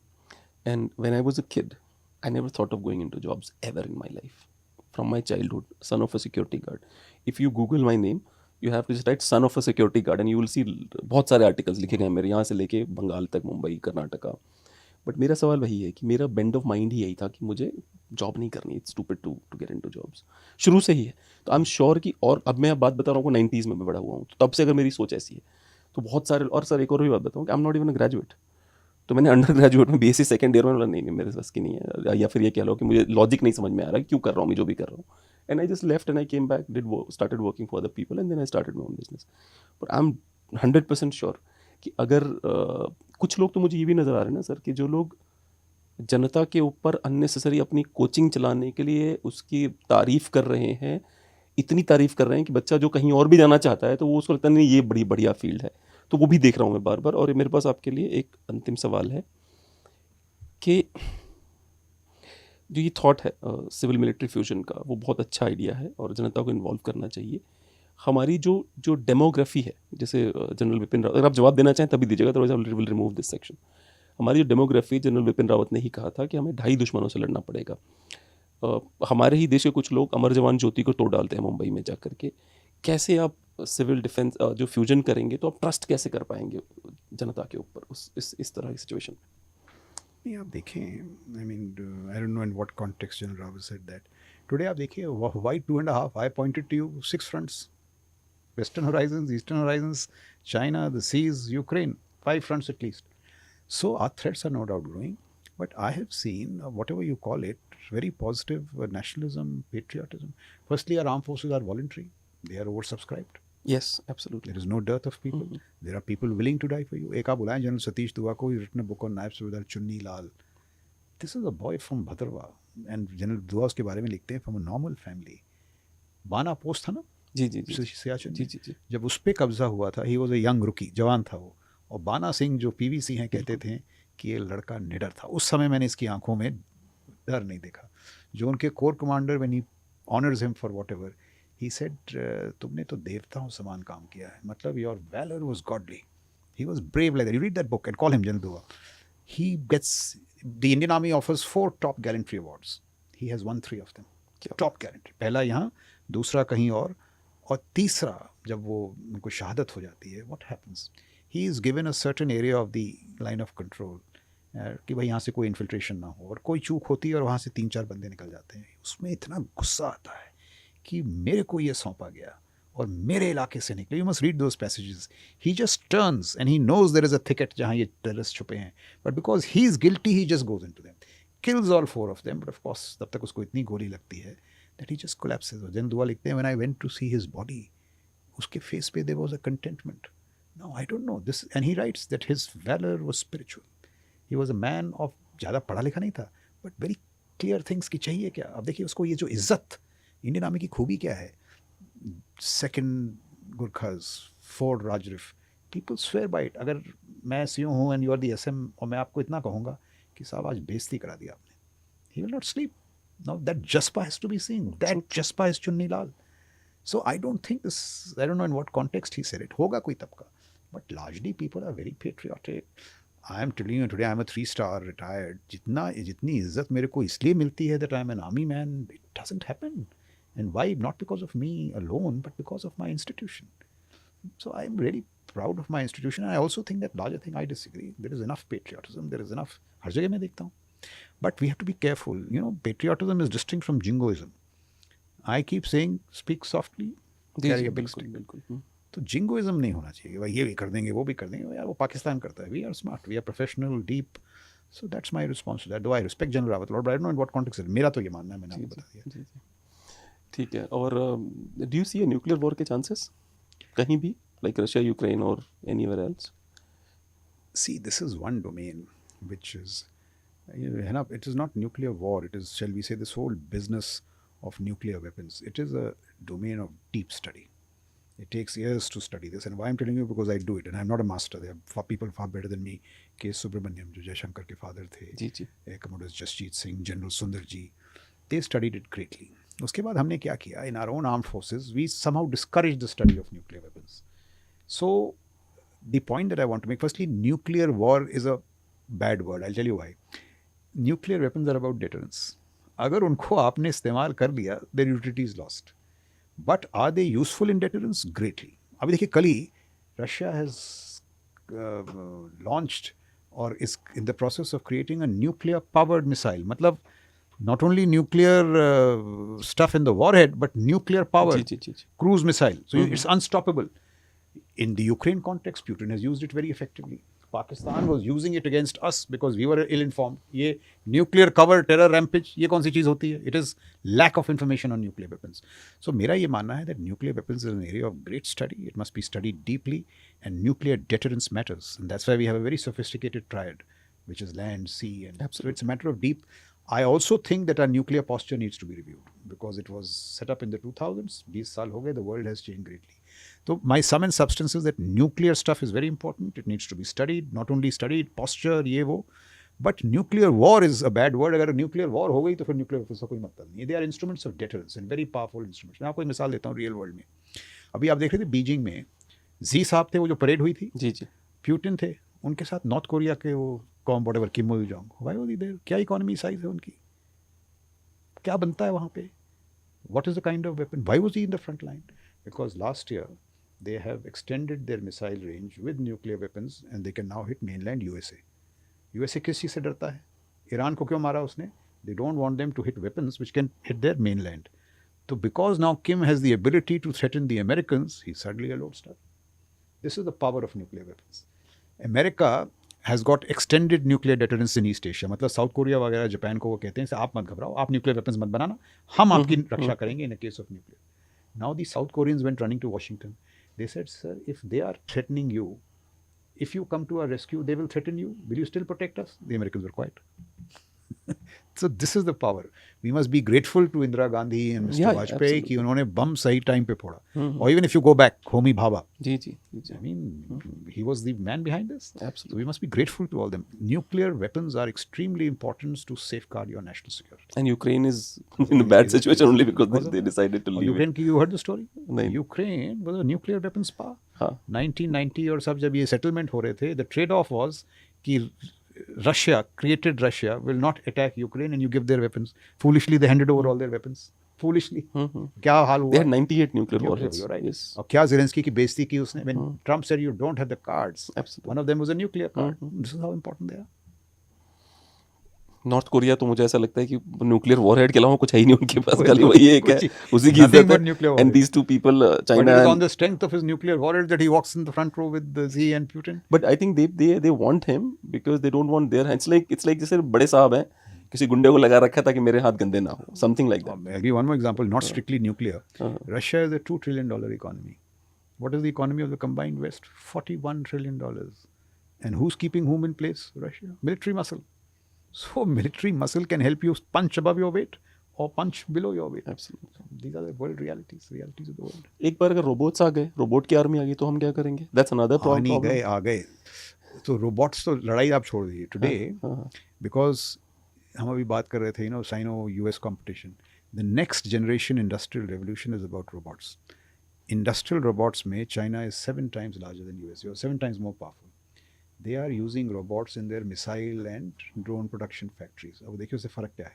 and when I was a kid, I never thought of going into jobs ever in my life. From my childhood, son of a security guard. If you Google my name, you have to just write son of a security guard and you will see बहुत सारे articles लिखे गए मेरे, यहाँ से लेके बंगाल तक, Mumbai, Karnataka. But मेरा सवाल वही है कि मेरा बेंड ऑफ माइंड ही यही था कि मुझे जॉब नहीं करनी. It's stupid to get into jobs, शुरू से ही है. तो आई एम श्योर कि, और अब मैं बात बता रहा हूँ 90s में मैं बड़ा हुआ हूँ, तो तब से अगर मेरी सोच ऐसी है तो बहुत सारे. और सर एक और भी बात बताऊँ कि आई am not even a graduate. तो मैंने अंडर ग्रेजुएट में BSc सेकंड ईयर में बोला नहीं मेरे बस की नहीं है, या फिर ये कह लो कि मुझे लॉजिक नहीं समझ में आ रहा है क्यों कर रहा हूँ मैं जो भी कर रहा हूँ. And I just left and I came back, started working for other people, and then I started my own business. But 100% sure कि अगर कुछ लोग तो मुझे ये भी नज़र आ रहे हैं ना सर कि जो लोग जनता के ऊपर अननेसेसरी अपनी कोचिंग चलाने के लिए उसकी तारीफ़ कर रहे हैं, इतनी तारीफ़ कर रहे हैं कि बच्चा जो कहीं और भी जाना चाहता है तो वो उसको लगता है नहीं ये बड़ी बढ़िया फील्ड है। तो वो भी देख रहा हूँ मैं बार-बार। और मेरे पास आपके लिए एक अंतिम सवाल है कि जो ये थॉट है सिविल मिलिट्री फ्यूजन का, वो बहुत अच्छा आइडिया है और जनता को इन्वॉल्व करना चाहिए। हमारी जो जो डेमोग्राफी है, जैसे जनरल बिपिन रावत, अगर आप जवाब देना चाहें तभी दीजिएगा, otherwise I will remove this section. हमारी जो डेमोग्राफी, जनरल बिपिन रावत ने ही कहा था कि हमें 2.5 दुश्मनों से लड़ना पड़ेगा। हमारे ही देश के कुछ लोग अमर जवान ज्योति को तोड़ डालते हैं मुंबई में जा कर के। कैसे आप सिविल डिफेंस जो फ्यूजन करेंगे तो आप ट्रस्ट कैसे कर पाएंगे जनता के ऊपर उस इस तरह की सिचुएशन? नहीं, आप देखें, I mean I don't know in what context general Rawat said that. Today आप देखिए, why 2.5, I pointed to you 6 fronts: Western horizons, Eastern horizons, China, the seas, Ukraine, 5 fronts at least. So our threats are no doubt growing. But I have seen, whatever you call it, very positive nationalism, patriotism. Firstly, our armed forces are voluntary. They are oversubscribed. Yes, absolutely. There is no dearth of people. There are people willing to die for you. एक आप बुलाएं general Satish दुआ को, he's written a book on नायब सूबेदार Chunni Lal. This is a boy from Bhadrawa. And general दुआ उसके बारे में लिखते हैं, from a normal family. बाना पोस्ट था ना, जी जी जी सियाचिन, जी जी जी। जब उस पर कब्जा हुआ था, ही वॉज ए यंग रुकी, जवान था वो। और बाना सिंह जो पीवी सिंह हैं कहते थे कि ये लड़का निडर था। उस समय मैंने इसकी आंखों में डर नहीं देखा। जो उनके core commander, when he honours him for whatever, he said तुमने तो देवताओं समान काम किया है, मतलब your valour was godly, he was brave like that. You read that book and call him General Dua. He gets the Indian army offers 4 top gallantry awards, he has won 3 of them, top gallantry. पहला यहाँ, दूसरा कहीं और तीसरा जब वो उनको शहादत हो जाती है, what happens, he is given a certain area of the line of control कि भाई यहाँ से कोई इन्फिल्ट्रेशन ना हो, और कोई चूक होती है और वहाँ से 3-4 बंदे निकल जाते हैं। उसमें इतना गुस्सा आता है कि मेरे को ये सौंपा गया और मेरे इलाके से निकले। You must read those passages. He just turns and he knows there is a thicket जहाँ ये टेररिस्ट छुपे हैं, but because he is guilty he just goes into them, kills all 4 of them, but of course तब तक उसको इतनी गोली लगती है that he just collapses. और जनरल दुआ लिखते हैं, when I went to see his body, उसके face पे there was a contentment. Now I don't know this, and he writes that his valor was spiritual. He was a man of, ज़्यादा पढ़ा लिखा नहीं था, but very clear things कि चाहिए क्या। अब देखिए उसको ये जो इज्जत, इंडियन आर्मी की खूबी क्या है, 2nd Gurkhas, 4th Raj Rif, people swear by it. अगर मैं सीओ हूँ and you are the SM और मैं आपको इतना कहूँगा कि साहब आज बेइज्जती करा दी आपने, he will not sleep. Now that Jaspa has to be seen. That Jaspa is Chunni Lal. So I don't think this, I don't know in what context he said it. होगा कोई तबका. But largely people are very patriotic. I am telling you today, I am a 3-star retired. जितनी इज्जत मेरे को इसलिए मिलती है that I am an army man, it doesn't happen. And why? Not because of me alone, but because of my institution. So I am really proud of my institution. And I also think that larger thing, I disagree. There is enough patriotism. There is enough. हर जगह मैं देखता हूँ. But we have to be careful. You know, patriotism is distinct from jingoism. I keep saying, speak softly, carry a big stick. तो jingoism नहीं होना चाहिए, भाई ये भी कर देंगे, वो भी कर देंगे। यार वो पाकिस्तान करता है. We are smart, we are professional, deep. So that's my response to that. Though I respect General Rawat a lot, but I don't know in what context. मेरा तो ये मानना है, मैंने आपको बता दिया। ठीक है। और do you see a nuclear war के chances कहीं भी, like Russia, Ukraine or anywhere else? See, this is one domain which is, it is not nuclear war. It is, shall we say, this whole business of nuclear weapons. It is a domain of deep study. It takes years to study this. And why I'm telling you, because I do it. And I'm not a master. There are people far better than me. K. Subramaniam, जो जयशंकर के father थे, Commodore Jasjeet Singh, General Sundar ji. They studied it greatly. उसके बाद हमने क्या किया? In our own armed forces, we somehow discouraged the study of nuclear weapons. So the point that I want to make, firstly, nuclear war is a bad word. I'll tell you why. Nuclear weapons are about deterrence. अगर उनको आपने इस्तेमाल कर लिया, their utility is lost. But are they useful in deterrence? Greatly. अभी देखिए, कल ही Russia has launched or is in the process of creating a nuclear powered missile. मतलब not only nuclear stuff in the warhead, but nuclear powered cruise missile. So it's unstoppable. In the Ukraine context, Putin has used it very effectively. Pakistan was using it against us because we were ill-informed. ये nuclear cover terror rampage ये कौन सी चीज़ होती है? It is lack of information on nuclear weapons. So मेरा ये मानना है that nuclear weapons is an area of great study. It must be studied deeply, and nuclear deterrence matters, and that's why we have a very sophisticated triad, which is land, sea, and Absolutely. so it's a matter of deep. I also think that our nuclear posture needs to be reviewed because it was set up in the 2000s. 20 साल हो गए. The world has changed greatly. So my sum and substance is that nuclear stuff is very important. It needs to be studied, not only studied, posture, ये वो. But nuclear war is a bad word. अगर nuclear war हो गई तो फिर nuclear weapons का कोई मतलब नहीं. They are instruments of deterrence and very powerful instruments. मैं आपको एक मिसाल देता हूँ real world में. अभी आप देख रहे थे बीजिंग में जी साहब थे, वो जो परेड हुई थी, जी जी प्यूटिन थे, उनके साथ नॉर्थ कोरिया के वो कॉम whatever Kim Il Jong. Why was he there? क्या इकोनॉमी साइज है उनकी? क्या बनता है वहाँ पे? What is the kind of weapon? Why was he in the front line? Because last year they have extended their missile range with nuclear weapons and they can now hit mainland USA. USA किस चीज़ से डरता है? Iran को क्यों मारा उसने? They don't want them to hit weapons which can hit their mainland. So because now Kim has the ability to threaten the Americans, he's suddenly a lodestar. This is the power of nuclear weapons. America has got extended nuclear deterrence in East Asia. मतलब south Korea वगैरह Japan को वो कहते हैं आप मत घबराओ, आप न्यूक्लियर वेपन्स मत बनाना, हम आपकी रक्षा करेंगे in a case of nuclear. Now the South Koreans went running to Washington. They said, sir, if they are threatening you, if you come to our rescue, they will threaten you. Will you still protect us? The Americans were quiet. So this is the power. We must be grateful to Indira Gandhi and Mr. Yeah, Vajpayee absolutely. कि उन्होंने बम सही time पे फोड़ा. Or even if you go back, Homi Bhabha. Ji ji ji I mean, he was the man behind this. Absolutely. So we must be grateful to all them. Nuclear weapons are extremely important to safeguard your national security. And Ukraine is in a bad situation only because Because of they that. decided to Or leave Ukraine it. की you heard the story? नहीं. Ukraine was a nuclear weapons power. हाँ 1990 और सब जब ये settlement हो रहे थे, the trade-off was कि Russia, created Russia, will not attack Ukraine and you give their weapons. Foolishly, they handed over all their weapons. Foolishly. क्या हाल They हुआ? had 98 nuclear Nuclear, warheads. you're right. Yes. और क्या Zelensky की बेइज्जती की उसने? When Trump said you don't have the cards, Absolutely. one of them was a nuclear card. This is how important they are. North Korea तो मुझे ऐसा लगता है कि न्यूक्लियर वॉरहेड के अलावा कुछ है ही नहीं उनके पास, कोई खाली तो- वही एक है, कुछ ही- उसी की nothing इज्जत but nuclear है. warhead. And these two people But China it is on the strength of his nuclear warhead that he walks in the front row with Xi and Putin. But I think they want him because they don't want their hands. It's like जैसे बड़े साहब हैं, किसी गुंडे को लगा रखा है ताकि मेरे हाथ गंदे ना हो, something like that. I'll give you one more example, not strictly nuclear. Russia is a $2 trillion economy. What is the economy of the combined West? $41 trillion. And who's keeping whom in place? Russia. Military muscle. So military muscle can help you punch above your weight or punch below your weight. Absolutely. These are the world realities of the world. एक बार अगर robots आ गए, robot की army आ गई तो हम क्या करेंगे? That's another problem. आ गए. तो रोबोट्स तो लड़ाई आप छोड़ दीजिए. Today, because हम अभी बात कर रहे थे, Sino-US competition. The next generation industrial revolution is about robots. Industrial robots में China is 7 times larger than US, or 7 times more powerful. They are using robots in their missile and drone production factories. अब देखिए उससे फ़र्क क्या है.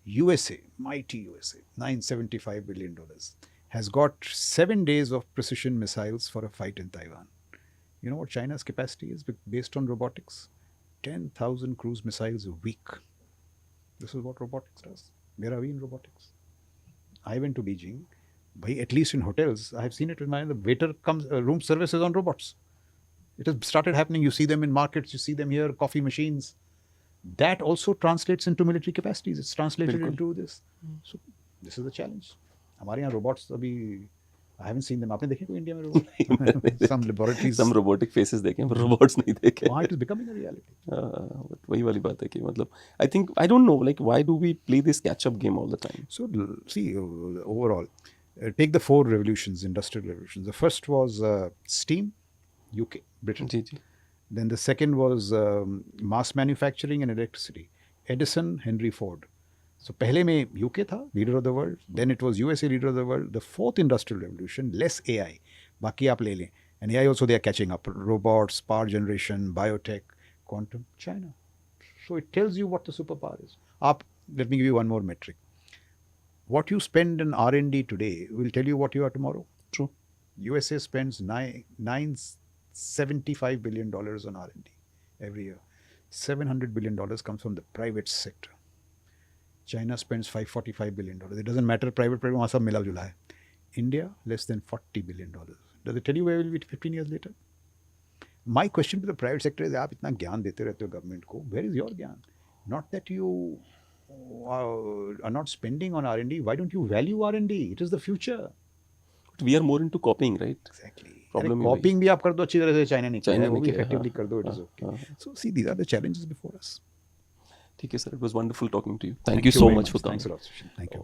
USA, mighty USA, $975 billion, has got 7 days of precision missiles for a fight in Taiwan. You know what China's capacity is based on robotics? 10,000 cruise missiles a week. This is what robotics does. Where are we in robotics? I went to Beijing. At least in hotels, I have seen it with the waiter comes, room service is on robots. It has started happening. You see them in markets, you see them here, coffee machines. That also translates into military capacities. It's translated into this. So this is the challenge. हमारे यहाँ robots अभी I haven't seen them. आपने देखे कोई India में robot? Some laboratories. Some robotic faces देखे, robots नहीं देखे. Why it is becoming a reality. But वही वाली बात है कि मतलब I think I don't know like why do we play this catch-up game all the time? So see, overall, take the 4 revolutions, industrial revolutions. The first was steam, UK, Britain. Ji ji. Then the second was mass manufacturing and electricity. Edison, Henry Ford. So पहले में UK था, leader of the world. Then it was USA, leader of the world. The fourth industrial revolution, less AI. बाकी आप ले लें. And AI also they are catching up. Robots, power generation, biotech, quantum, China. So it tells you what the superpower is. Let me give you one more metric. What you spend in R&D today will tell you what you are tomorrow. True. USA spends $975 billion on R&D every year. $700 billion comes from the private sector. China spends $545 billion. It doesn't matter, private वहाँ सब मिला जुला है. India, less than $40 billion. Does it tell you where we will be 15 years later? My question to the private sector is, आप इतना ज्ञान देते रहते हो गवर्नमेंट को, where is your ज्ञान? Not that you are not spending on R&D. Why don't you value R&D? It is the future. We are more into copying, right? Exactly. Problem ही वही। कॉपिंग भी आप कर दो अच्छी तरह से, चाइना नहीं किया चाइना है, वो ने भी किया है, effectively हाँ, कर दो, it is okay. So see, these are the challenges before us. ठीक है sir, it was wonderful talking to you. Thank you so very much for coming. Thanks a lot, Sushin. Thank you.